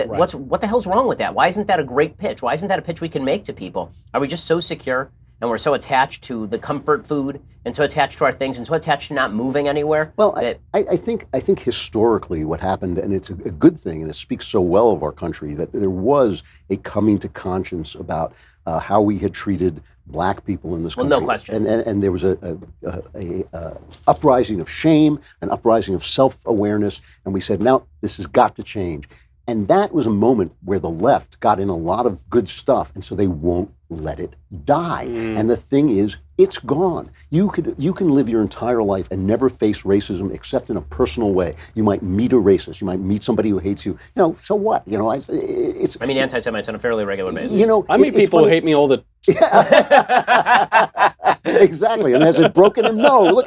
what the hell's wrong with that? Why isn't that a great pitch? Why isn't that a pitch we can make to people? Are we just so secure and we're so attached to the comfort food and so attached to our things and so attached to not moving anywhere? Well, I think historically what happened, and it's a good thing, and it speaks so well of our country, that there was a coming to conscience about how we had treated black people in this country. Well, no question. And there was a uprising of shame, an uprising of self-awareness, and we said, now this has got to change. And that was a moment where the left got in a lot of good stuff, and so they won't let it die. And the thing is, it's gone. You can live your entire life and never face racism except in a personal way. You might meet a racist. You might meet somebody who hates you. So what? I mean anti-Semites on a fairly regular basis. I meet people who hate me all the. Exactly. And has it broken him? No. Look,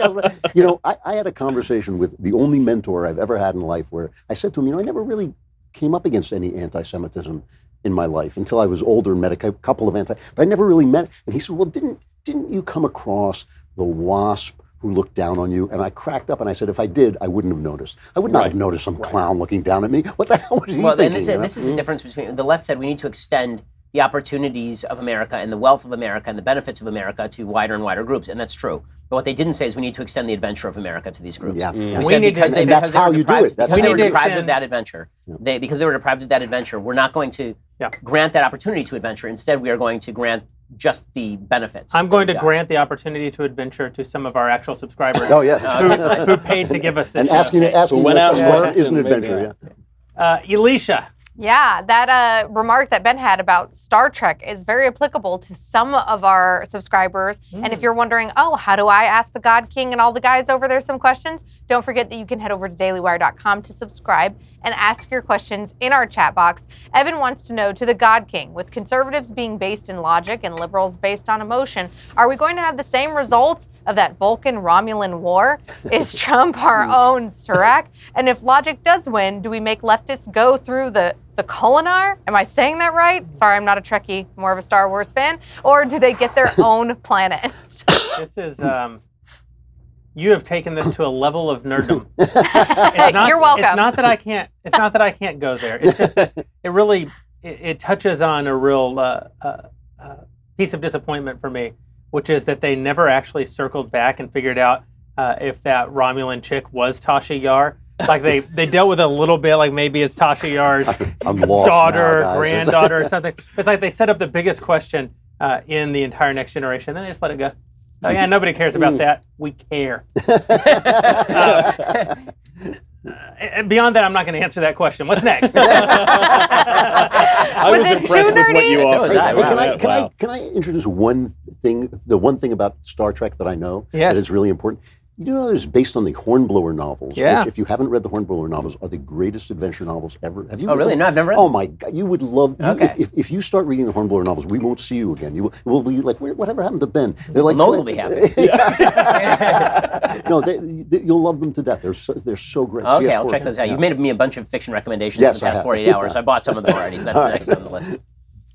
I had a conversation with the only mentor I've ever had in life where I said to him, I never really came up against any anti-Semitism in my life until I was older and met a couple of but I never really met. And he said, well, didn't you come across the WASP who looked down on you? And I cracked up and I said, if I did, I wouldn't have noticed. I would not have noticed some clown looking down at me. What the hell was he thinking? Well, this is the difference between, the left said we need to extend the opportunities of America and the wealth of America and the benefits of America to wider and wider groups, and that's true. But what they didn't say is we need to extend the adventure of America to these groups. We said because they were deprived of that adventure. Because they were deprived of that adventure, we're not going to grant that opportunity to adventure. Instead, we are going to grant just the benefits. I'm going to grant the opportunity to adventure to some of our actual subscribers. Oh, yes. who paid to give us this. And asking who went out is an adventure. Elisha, Yeah, that remark that Ben had about Star Trek is very applicable to some of our subscribers. And if you're wondering, oh, how do I ask the God King and all the guys over there some questions? Don't forget that you can head over to dailywire.com to subscribe and ask your questions in our chat box. Evan wants to know, to the God King, with conservatives being based in logic and liberals based on emotion, are we going to have the same results of that Vulcan-Romulan war? Is Trump our own Surak? And if logic does win, do we make leftists go through the Kolinar? Am I saying that right? Sorry, I'm not a Trekkie, more of a Star Wars fan. Or do they get their own planet? This is, you have taken this to a level of nerddom. You're welcome. It's not that I can't go there. It's just that it really, it touches on a real piece of disappointment for me, which is that they never actually circled back and figured out if that Romulan chick was Tasha Yar. Like they dealt with it a little bit, like maybe it's Tasha Yar's daughter, granddaughter, or something. It's like they set up the biggest question in the entire Next Generation, then they just let it go. Oh yeah, nobody cares about that. We care. Beyond that, I'm not going to answer that question. What's next? I was impressed with what you offered. Can I introduce one thing, the one thing about Star Trek that I know that is really important? You do know it's based on the Hornblower novels, which, if you haven't read the Hornblower novels, are the greatest adventure novels ever. Have you? Oh, really? them? No, I've never read Oh, my God. You would love Okay. if you start reading the Hornblower novels, we won't see you again. You will be like, whatever happened to Ben? They're like, Knowles will be happy. No, you'll love them to death. They're so great. Okay, I'll check those out. You've made me a bunch of fiction recommendations in the past 48 hours. I bought some of them already, so that's the next on the list.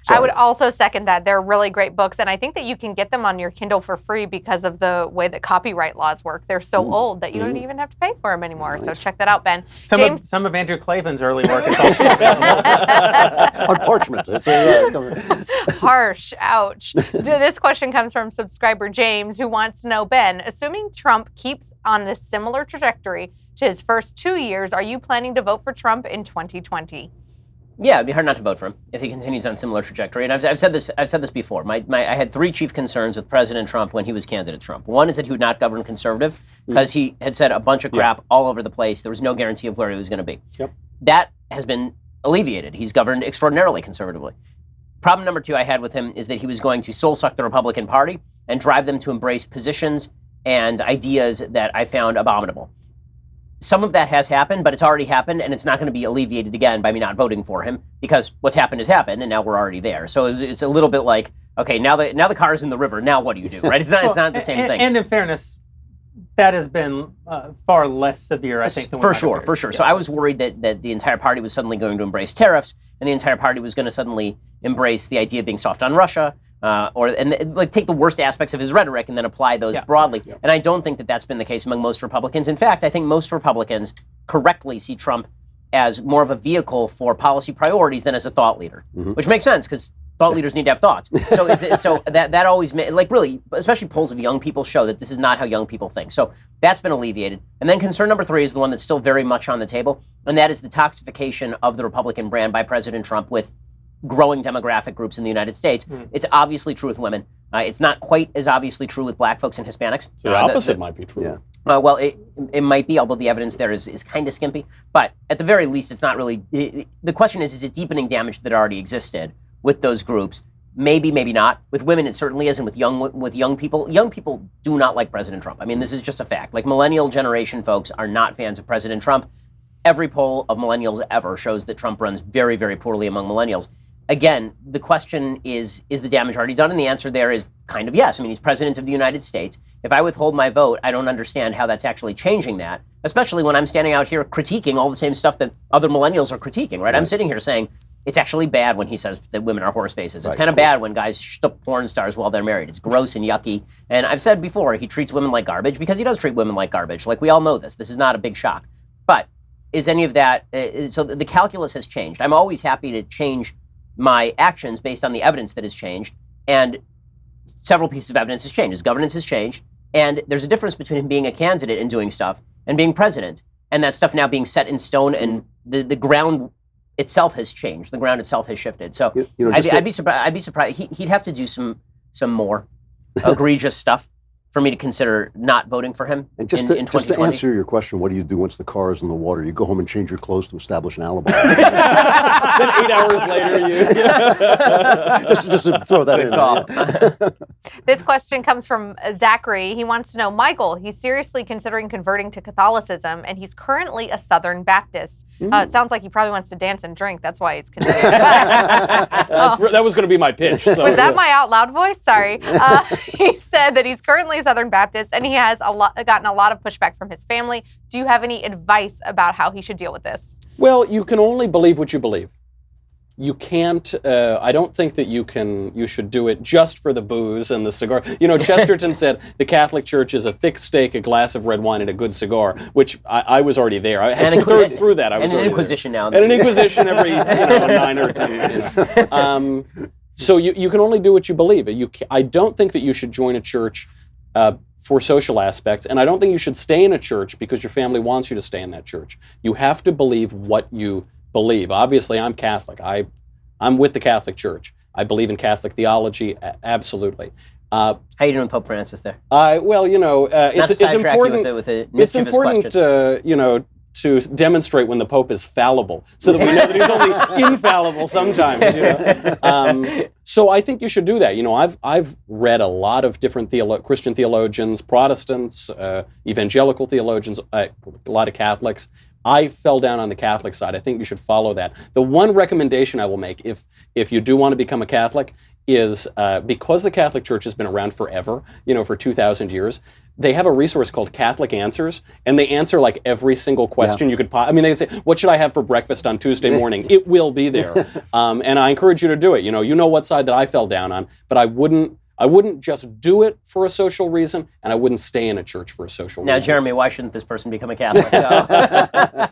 I would also second that. They're really great books, and I think that you can get them on your Kindle for free because of the way that copyright laws work. They're so old that you don't even have to pay for them anymore. So check that out, Ben. Some of Andrew Klavan's early work is also available. On parchment. It's Harsh. Ouch. This question comes from subscriber James, who wants to know, Ben, assuming Trump keeps on this similar trajectory to his first 2 years, are you planning to vote for Trump in 2020? Yeah, it'd be hard not to vote for him if he continues on a similar trajectory. And I've said this before. I had three chief concerns with President Trump when he was candidate Trump. One is that he would not govern conservative because he had said a bunch of crap all over the place. There was no guarantee of where he was going to be. Yep. That has been alleviated. He's governed extraordinarily conservatively. Problem number two I had with him is that he was going to soul suck the Republican Party and drive them to embrace positions and ideas that I found abominable. Some of that has happened, but it's already happened, and it's not going to be alleviated again by me not voting for him, because what's happened has happened, and now we're already there. So it's a little bit like, okay, now the car's in the river, now what do you do, right? It's not the same thing. And in fairness, that has been far less severe, I think, than for sure. Yeah. So I was worried that the entire party was suddenly going to embrace tariffs, and the entire party was going to suddenly embrace the idea of being soft on Russia, take the worst aspects of his rhetoric and then apply those broadly. Yeah. And I don't think that that's been the case among most Republicans. In fact, I think most Republicans correctly see Trump as more of a vehicle for policy priorities than as a thought leader, which makes sense because thought leaders need to have thoughts. So that always really, especially polls of young people show that this is not how young people think. So that's been alleviated. And then concern number three is the one that's still very much on the table, and that is the toxification of the Republican brand by President Trump with growing demographic groups in the United States. It's obviously true with women. It's not quite as obviously true with black folks and Hispanics. The opposite might be true. Yeah. Well, it might be, although the evidence there is kind of skimpy. But at the very least, it's not really. The question is it deepening damage that already existed with those groups? Maybe, maybe not. With women, it certainly is, and with young people. Young people do not like President Trump. I mean, this is just a fact. Like, millennial generation folks are not fans of President Trump. Every poll of millennials ever shows that Trump runs very, very poorly among millennials. Again, the question is the damage already done? And the answer there is kind of yes. I mean, he's president of the United States. If I withhold my vote, I don't understand how that's actually changing that, especially when I'm standing out here critiquing all the same stuff that other millennials are critiquing, right? I'm sitting here saying it's actually bad when he says that women are horse faces. It's kind of bad when guys shtup porn stars while they're married. It's gross and yucky. And I've said before, he treats women like garbage because he does treat women like garbage. Like, we all know this. This is not a big shock. But is any of that, so the calculus has changed. I'm always happy to change my actions based on the evidence that has changed, and several pieces of evidence has changed. His governance has changed, and there's a difference between him being a candidate and doing stuff and being president, and that stuff now being set in stone, and the ground itself has changed. The ground itself has shifted. So I'd be surprised. He'd have to do some more egregious stuff. for me to consider not voting for him And in 2020. just to answer your question, what do you do once the car is in the water? You go home and change your clothes to establish an alibi. Then 8 hours later, just to throw that in. Call. This question comes from Zachary. He wants to know, Michael, he's seriously considering converting to Catholicism, and he's currently a Southern Baptist. It sounds like he probably wants to dance and drink. That's why he's considering. that was going to be my pitch. So. Was that my out loud voice? Sorry. He said that he's currently a Southern Baptist, and he has gotten a lot of pushback from his family. Do you have any advice about how he should deal with this? Well, you can only believe what you believe. You can't, I don't think that you should do it just for the booze and the cigar. You know, Chesterton said the Catholic Church is a thick steak, a glass of red wine, and a good cigar, which I was already there. I had two-thirds through that. I was and an Inquisition there. now. And an Inquisition every 9 or 10. So you can only do what you believe. I don't think that you should join a church for social aspects, and I don't think you should stay in a church because your family wants you to stay in that church. You have to believe what you believe. Obviously, I'm Catholic. I'm with the Catholic Church. I believe in Catholic theology, absolutely. How you doing, Pope Francis? There. Well, it's important. With a It's important, to demonstrate when the Pope is fallible, so that we know that he's only infallible sometimes. So I think you should do that. I've read a lot of different Christian theologians, Protestants, evangelical theologians, a lot of Catholics. I fell down on the Catholic side. I think you should follow that. The one recommendation I will make, if you do want to become a Catholic, is because the Catholic Church has been around forever, for 2,000 years, they have a resource called Catholic Answers, and they answer like every single question you could they say, what should I have for breakfast on Tuesday morning? It will be there. And I encourage you to do it. You know what side that I fell down on, but I wouldn't just do it for a social reason, and I wouldn't stay in a church for a social reason. Now, Jeremy, why shouldn't this person become a Catholic?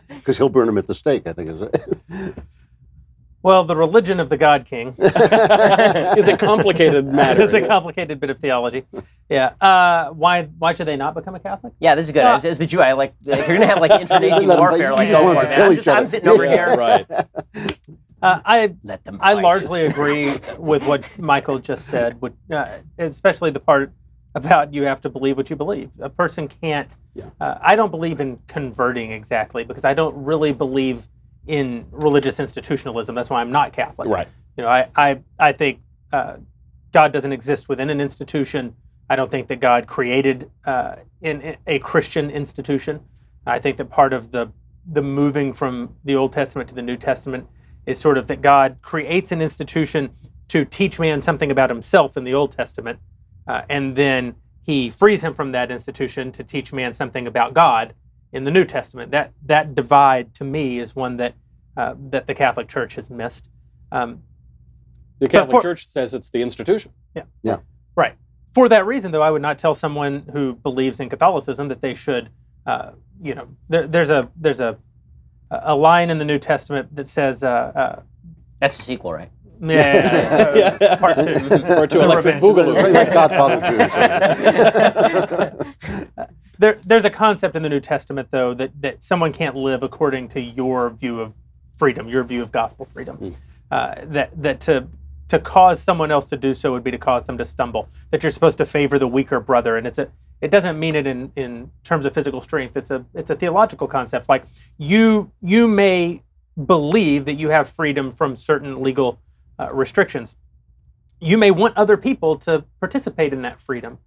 Because he'll burn him at the stake, I think. Is it? Well, the religion of the God King is a complicated matter. It's a complicated bit of theology. Yeah. Why should they not become a Catholic? Yeah, this is good. As the Jew, I like if you're gonna have like internecine warfare, like just want to kill each other. I'm sitting over here. Right. I Let them fight. largely agree with what Michael just said, especially the part about you have to believe what you believe. A person can't. I don't believe in converting exactly because I don't really believe in religious institutionalism. That's why I'm not Catholic. Right. I think God doesn't exist within an institution. I don't think that God created in a Christian institution. I think that part of the moving from the Old Testament to the New Testament is sort of that God creates an institution to teach man something about himself in the Old Testament, and then he frees him from that institution to teach man something about God in the New Testament. That divide, to me, is one that the Catholic Church has missed. The Catholic Church says it's the institution. Yeah. Right. For that reason, though, I would not tell someone who believes in Catholicism that they should. There's a line in the New Testament that says. That's the sequel, right? Yeah. Part 2. Part 2. Electric Boogaloo. Like Godfather 2. There's a concept in the New Testament, though, that someone can't live according to your view of freedom, your view of gospel freedom. That to cause someone else to do so would be to cause them to stumble. That you're supposed to favor the weaker brother, and it doesn't mean it in terms of physical strength. It's a theological concept. Like you may believe that you have freedom from certain legal restrictions. You may want other people to participate in that freedom,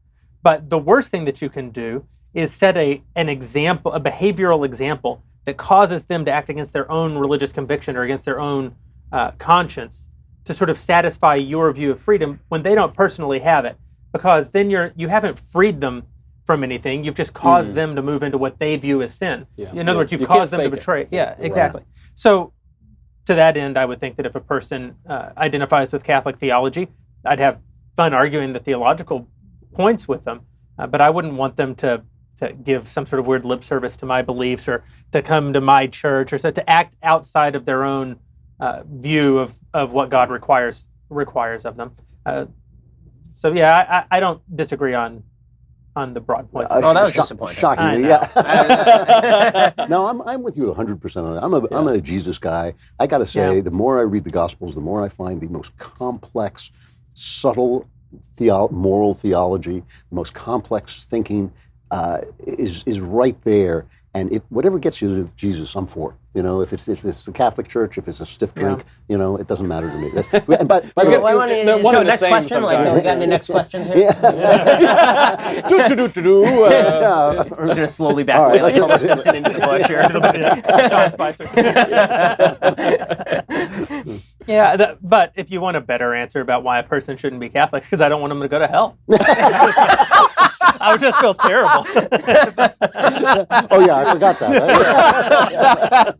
but the worst thing that you can do is set an example, a behavioral example that causes them to act against their own religious conviction or against their own conscience to sort of satisfy your view of freedom when they don't personally have it, because then you haven't freed them from anything. You've just caused them to move into what they view as sin. Yeah. In other words, you've caused them to betray. Yeah, exactly. Right. So to that end, I would think that if a person identifies with Catholic theology, I'd have fun arguing the theological points with them, but I wouldn't want them to give some sort of weird lip service to my beliefs or to come to my church or to act outside of their own view of what God requires of them. So yeah, I don't disagree on the broad points. That was disappointing. Shockingly, yeah. No, I'm with you 100% on that. I'm a Jesus guy. I got to say, the more I read the Gospels, the more I find the most complex, subtle moral theology, the most complex thinking is right there. And if whatever gets you to Jesus, I'm for. If it's the Catholic Church, if it's a stiff drink, it doesn't matter to me. And by the way, so next question, we got any next questions here? Just gonna slowly back away like Homer Simpson into the bush here. Sean Spicer. But if you want a better answer about why a person shouldn't be Catholic, because I don't want them to go to hell. I would just feel terrible. Oh yeah, I forgot that.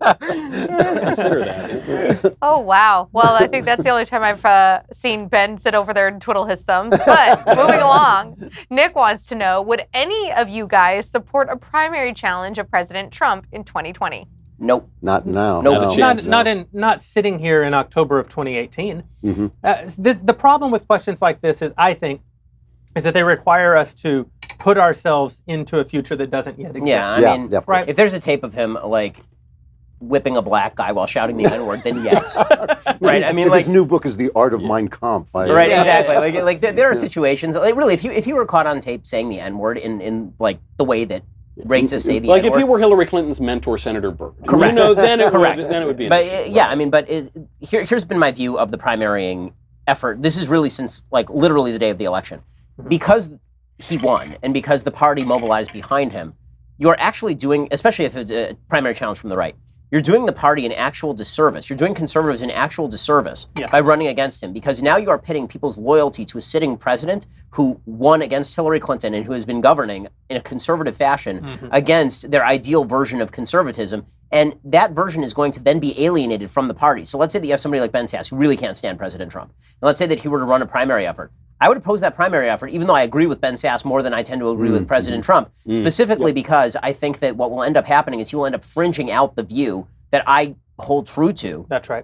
Consider that. Oh wow. Well, I think that's the only time I've seen Ben sit over there and twiddle his thumbs. But moving along, Nick wants to know: would any of you guys support a primary challenge of President Trump in 2020? Nope. Not now. Nope. Not sitting here in October of 2018. Mm-hmm. The problem with questions like this is, I think, is that they require us to put ourselves into a future that doesn't yet exist. Yeah, I mean, right. If there's a tape of him whipping a black guy while shouting the N-word, then yes. Right? I mean, his new book is The Art of Mein Kampf. Right, exactly. There are situations, really, if you were caught on tape saying the N-word in the way that racists say the N-word. If you were Hillary Clinton's mentor, Senator Burke. Correct. Then it would be an issue. Here's been my view of the primarying effort. This is really since, literally the day of the election. Because he won, and because the party mobilized behind him, you're actually doing, especially if it's a primary challenge from the right, you're doing the party an actual disservice. You're doing conservatives an actual disservice by running against him, because now you are pitting people's loyalty to a sitting president who won against Hillary Clinton and who has been governing in a conservative fashion against their ideal version of conservatism. And that version is going to then be alienated from the party. So let's say that you have somebody like Ben Sass who really can't stand President Trump. And let's say that he were to run a primary effort. I would oppose that primary effort, even though I agree with Ben Sass more than I tend to agree with President Trump, specifically because I think that what will end up happening is he will end up fringing out the view that I hold true to. That's right.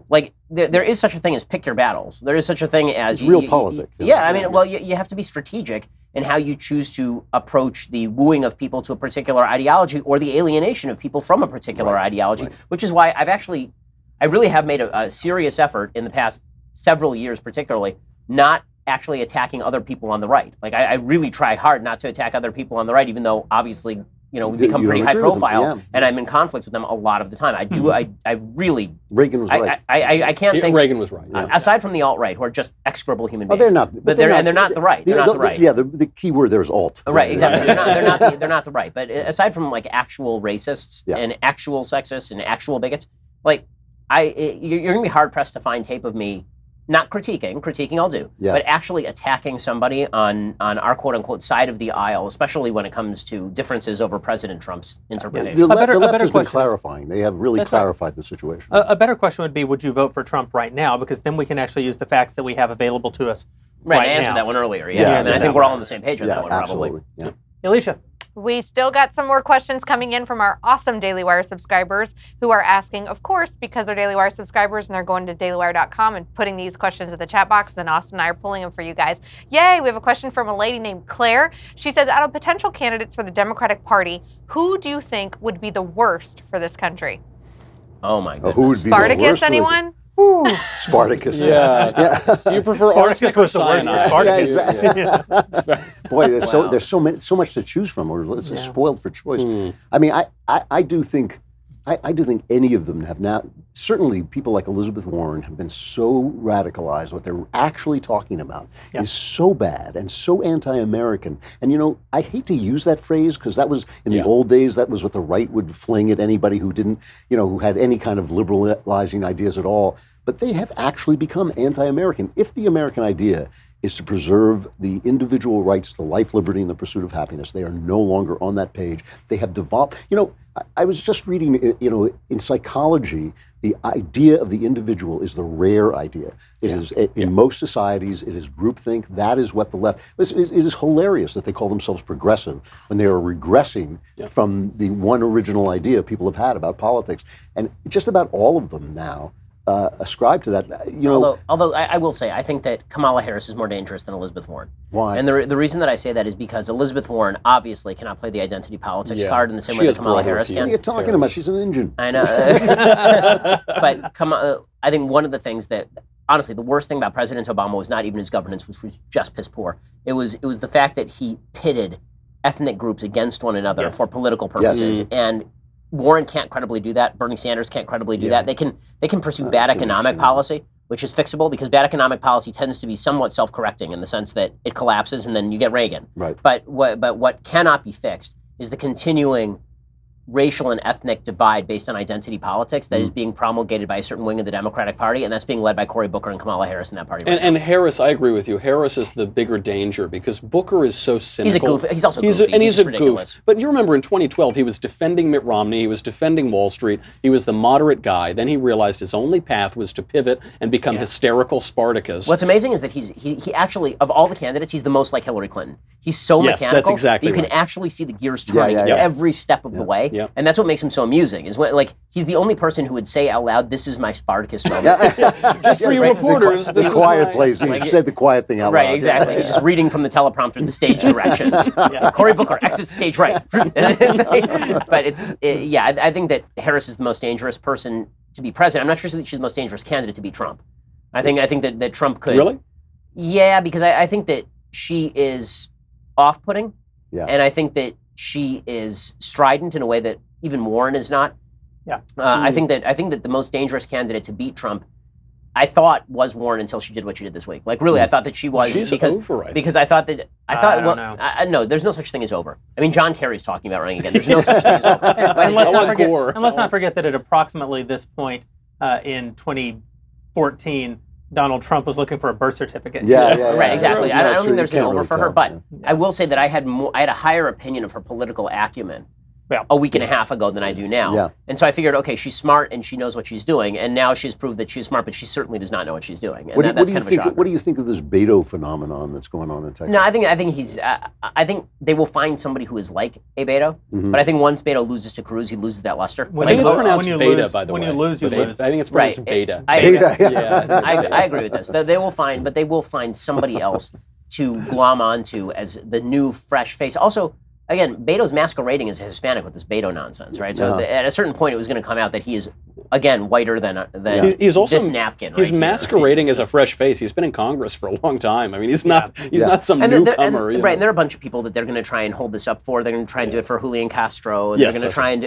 There is such a thing as pick your battles. There is such a thing as... real politics. You have to be strategic in how you choose to approach the wooing of people to a particular ideology or the alienation of people from a particular ideology, which is why I really have made a serious effort in the past several years particularly, not actually attacking other people on the right. I really try hard not to attack other people on the right, even though obviously, we've become pretty high profile, and I'm in conflict with them a lot of the time. I really... Reagan was right. I can't think... Reagan was right. Aside from the alt-right, who are just execrable human beings. They're not. But they're not the right. They're not the right. Yeah, the key word there is alt. Right, exactly. They're not the right. But aside from actual racists and actual sexists and actual bigots, you're going to be hard-pressed to find tape of me not critiquing I'll do, but actually attacking somebody on our quote-unquote side of the aisle, especially when it comes to differences over President Trump's interpretation. The left has been clarifying. They have really clarified the situation. A better question would be, would you vote for Trump right now? Because then we can actually use the facts that we have available to us right now. I answered that one earlier, and I think we're all on the same page on that one, absolutely. probably. Yeah. Alicia. We still got some more questions coming in from our awesome Daily Wire subscribers who are asking, of course, because they're Daily Wire subscribers and they're going to dailywire.com and putting these questions in the chat box. Then Austin and I are pulling them for you guys. Yay! We have a question from a lady named Claire. She says, out of potential candidates for the Democratic Party, who do you think would be the worst for this country? Oh my goodness. Who would be Spartacus, the worst anyone? Spartacus. Yeah. Do you prefer Spartacus was the worst for Spartacus. Exactly. Boy, there's so much to choose from. We're spoiled for choice. I mean, I do think any of them have now. Certainly, people like Elizabeth Warren have been so radicalized. What they're actually talking about is so bad and so anti-American. And I hate to use that phrase because that was in the old days. That was what the right would fling at anybody who didn't, who had any kind of liberalizing ideas at all. But they have actually become anti-American. If the American idea is to preserve the individual rights to life, liberty, and the pursuit of happiness, they are no longer on that page. They have devolved. I was just reading, in psychology, the idea of the individual is the rare idea. It is in most societies, it is groupthink. That is what the left. It is hilarious that they call themselves progressive when they are regressing from the one original idea people have had about politics. And just about all of them now ascribe to that. Although I will say, I think that Kamala Harris is more dangerous than Elizabeth Warren. Why? And the reason that I say that is because Elizabeth Warren obviously cannot play the identity politics card in the same way that Kamala Harris can. What are you talking about? She's an engine. I know. But I think one of the things that honestly, the worst thing about President Obama was not even his governance, which was just piss poor. It was the fact that he pitted ethnic groups against one another for political purposes. And Warren can't credibly do that. Bernie Sanders can't credibly do that. They can pursue bad economic policy, which is fixable, because bad economic policy tends to be somewhat self-correcting in the sense that it collapses and then you get Reagan. Right. But what cannot be fixed is the continuing racial and ethnic divide based on identity politics that is being promulgated by a certain wing of the Democratic Party, and that's being led by Cory Booker and Kamala Harris in that party. And Harris, I agree with you. Harris is the bigger danger because Booker is so cynical. He's a goof. He's also goofy. He's a ridiculous. goof. But you remember in 2012, he was defending Mitt Romney. He was defending Wall Street. He was the moderate guy. Then he realized his only path was to pivot and become hysterical Spartacus. What's amazing is that he actually, of all the candidates, he's the most like Hillary Clinton. He's so mechanical. That's exactly that you can actually see the gears turning every step of the way. Yeah. And that's what makes him so amusing, is when, like, he's the only person who would say out loud, "This is my Spartacus moment." Just for you reporters, the quiet place. He said the quiet thing out loud. Right, exactly. He's just reading from the teleprompter the stage directions. Cory Booker, exit stage right. But I think that Harris is the most dangerous person to be president. I'm not sure that she's the most dangerous candidate to beat Trump. I think that Trump could. Really? Yeah, because I think that she is off-putting, and I think that she is strident in a way that even Warren is not. Yeah. I think that the most dangerous candidate to beat Trump, I thought, was Warren until she did what she did this week. Like, really, I thought that she was. She's because over, I because I thought that I don't know. no, there's no such thing as over. I mean, John Kerry's talking about running again. There's no such thing as over. And let's not forget that at approximately this point in 2014, Donald Trump was looking for a birth certificate. Right, exactly. I don't think there's an over really for her, but I will say that I had a higher opinion of her political acumen a week and a half ago than I do now. Yeah. And so I figured, okay, she's smart and she knows what she's doing, and now she's proved that she's smart, but she certainly does not know what she's doing. And that's kind of a shocker. What do you think of this Beto phenomenon that's going on in Texas? No, I think they will find somebody who is like a Beto, but I think once Beto loses to Cruz, he loses that luster. I think it's pronounced beta, by the way. When you lose, you lose. I think it's pronounced beta. I agree with this. They will find somebody else to glom onto as the new fresh face. Also, again, Beto's masquerading as a Hispanic with this Beto nonsense, right? So at a certain point, it was going to come out that he is, again, whiter than he's also, this napkin. He's masquerading as a fresh face. He's been in Congress for a long time. I mean, he's not some newcomer. Right, and there are a bunch of people that they're going to try and hold this up for. They're going to try and do it for Julian Castro. And they're going to try and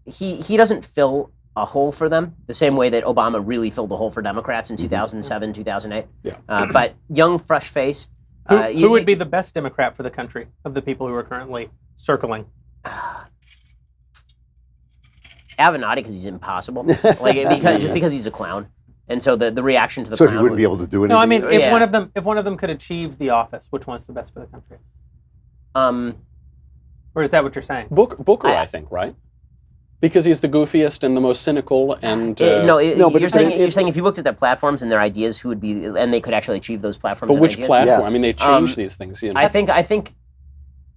he doesn't fill a hole for them the same way that Obama really filled a hole for Democrats in 2007, 2008. But young, fresh face. Who would be the best Democrat for the country of the people who are currently circling? Avenatti, because he's impossible. Because he's a clown, and so the reaction to the clown. So he wouldn't be able to do anything. No, I mean, if one of them could achieve the office, which one's the best for the country? Or is that what you're saying? Booker, I think, right? Because he's the goofiest and the most cynical, and you're saying if you looked at their platforms and their ideas, who would be, and they could actually achieve those platforms. But which ideas? platform? I mean, they change these things. You know? I think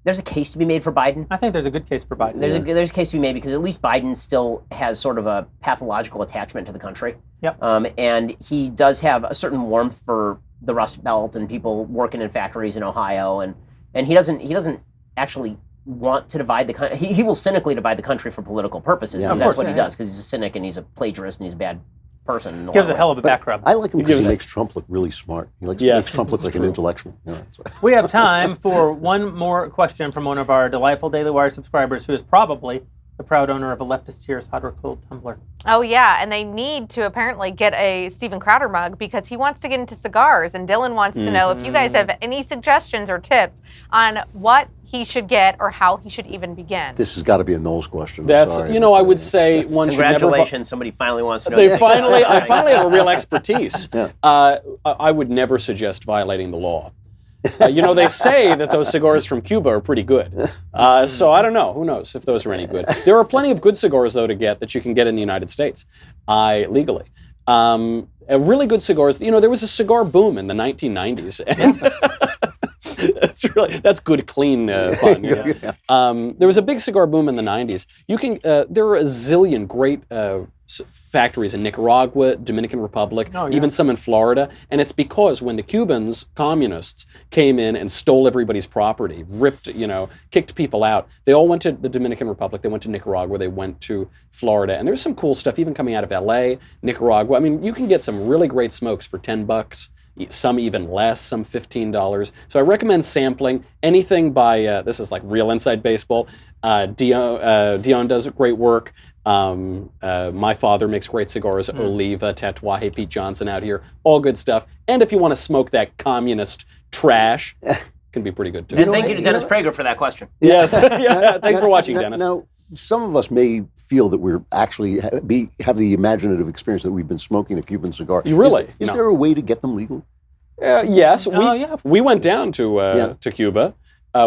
there's a case to be made for Biden. I think there's a good case for Biden. There's a case to be made because at least Biden still has sort of a pathological attachment to the country. Yep. And he does have a certain warmth for the Rust Belt and people working in factories in Ohio, and he doesn't actually want to divide the country. He will cynically divide the country for political purposes because that's what he does, because he's a cynic and he's a plagiarist and he's a bad person. Gives a hell of a back rub. I like him because he makes Trump look really smart. He makes Trump look like an intellectual. We have time for one more question from one of our delightful Daily Wire subscribers who is probably the proud owner of a Leftist Tears Hot or Cold tumbler. Oh, yeah, and they need to apparently get a Steven Crowder mug because he wants to get into cigars, and Dylan wants to know if you guys have any suggestions or tips on what he should get or how he should even begin. This has got to be a Knowles question. I would say one should never... Congratulations, somebody finally wants to know. I finally have a real expertise. I would never suggest violating the law. They say that those cigars from Cuba are pretty good. So I don't know. Who knows if those are any good? There are plenty of good cigars, though, to get that you can get in the United States legally. Really good cigars. There was a cigar boom in the 1990s. And that's good, clean fun. There was a big cigar boom in the 90s. There are a zillion great factories in Nicaragua, Dominican Republic, even some in Florida. And it's because when the Cubans, communists, came in and stole everybody's property, ripped, kicked people out, they all went to the Dominican Republic, they went to Nicaragua, they went to Florida. And there's some cool stuff even coming out of LA, Nicaragua. I mean, you can get some really great smokes for $10, some even less, some $15. So I recommend sampling anything by, this is like real inside baseball. Dion does great work. My father makes great cigars. Oliva, Tatuaje, Pete Johnson out here. All good stuff. And if you want to smoke that communist trash, can be pretty good too. And thank you to Dennis Prager for that question. Yes. Thanks for watching, Dennis. Now, some of us may feel that we're actually have the imaginative experience that we've been smoking a Cuban cigar. You really? Is there a way to get them legal? Yes. We went down to Cuba.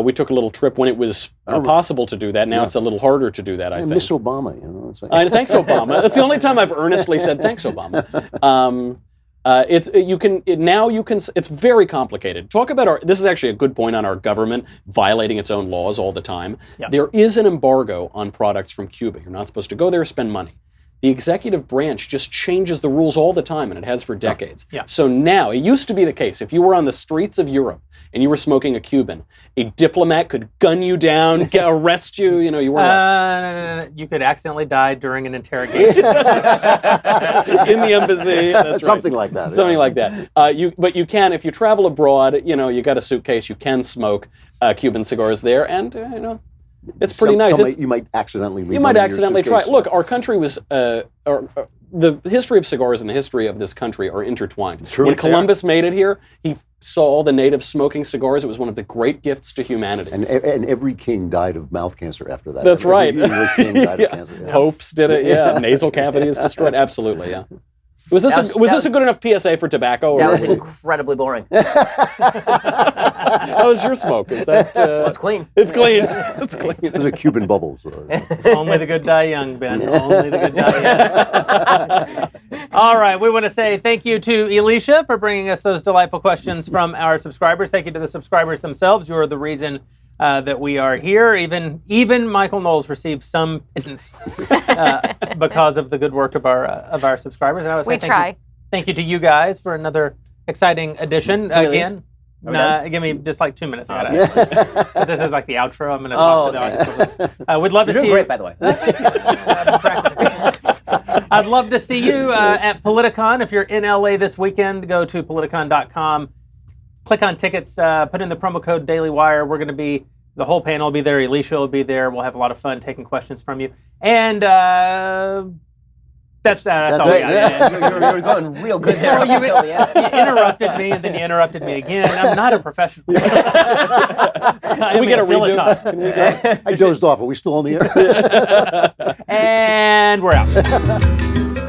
We took a little trip when it was possible to do that. Now it's a little harder to do that, I think. Miss Obama, It's like... Thanks, Obama. That's the only time I've earnestly said thanks, Obama. It's very complicated. Talk about this is actually a good point on our government violating its own laws all the time. Yeah. There is an embargo on products from Cuba. You're not supposed to go there, spend money. The executive branch just changes the rules all the time, and it has for decades. Yeah. So now, it used to be the case, if you were on the streets of Europe and you were smoking a Cuban, a diplomat could gun you down, arrest you, you weren't... You could accidentally die during an interrogation. In the embassy, that's Something right. like that. Something like that. But you can, if you travel abroad, you got a suitcase, you can smoke Cuban cigars there, and, it's pretty nice. You might accidentally leave. You might accidentally try. Look, our country was. The history of cigars and the history of this country are intertwined. True. When Columbus made it here, he saw all the natives smoking cigars. It was one of the great gifts to humanity. And every king died of mouth cancer after that. That's right. Every English king died of cancer. Yeah. Popes did it. Yeah. Nasal cavity is destroyed. Absolutely. Yeah. Was this a good enough PSA for tobacco? That was incredibly boring. How was your smoke? Is that? It's clean. It's clean. It's clean. Those are Cuban bubbles. Only the good die young, Ben. Only the good die young. All right, we want to say thank you to Elisha for bringing us those delightful questions from our subscribers. Thank you to the subscribers themselves. You are the reason that we are here. Even Michael Knowles received some pittance because of the good work of our subscribers. And I would say thank you to you guys for another exciting edition. Again, give me just like 2 minutes. So this is like the outro. I'm going to talk to the audience. We'd love to see you. You're doing great, by the way. I'd love to see you at Politicon. If you're in LA this weekend, go to politicon.com. Click on tickets, put in the promo code DailyWire. We're going to be, the whole panel will be there. Elisha will be there. We'll have a lot of fun taking questions from you. And that's all. Yeah. You're going real good there. You interrupted me, and then you interrupted me again. I'm not a professional. Can we get a redo? I dozed off. Are we still on the air? And we're out.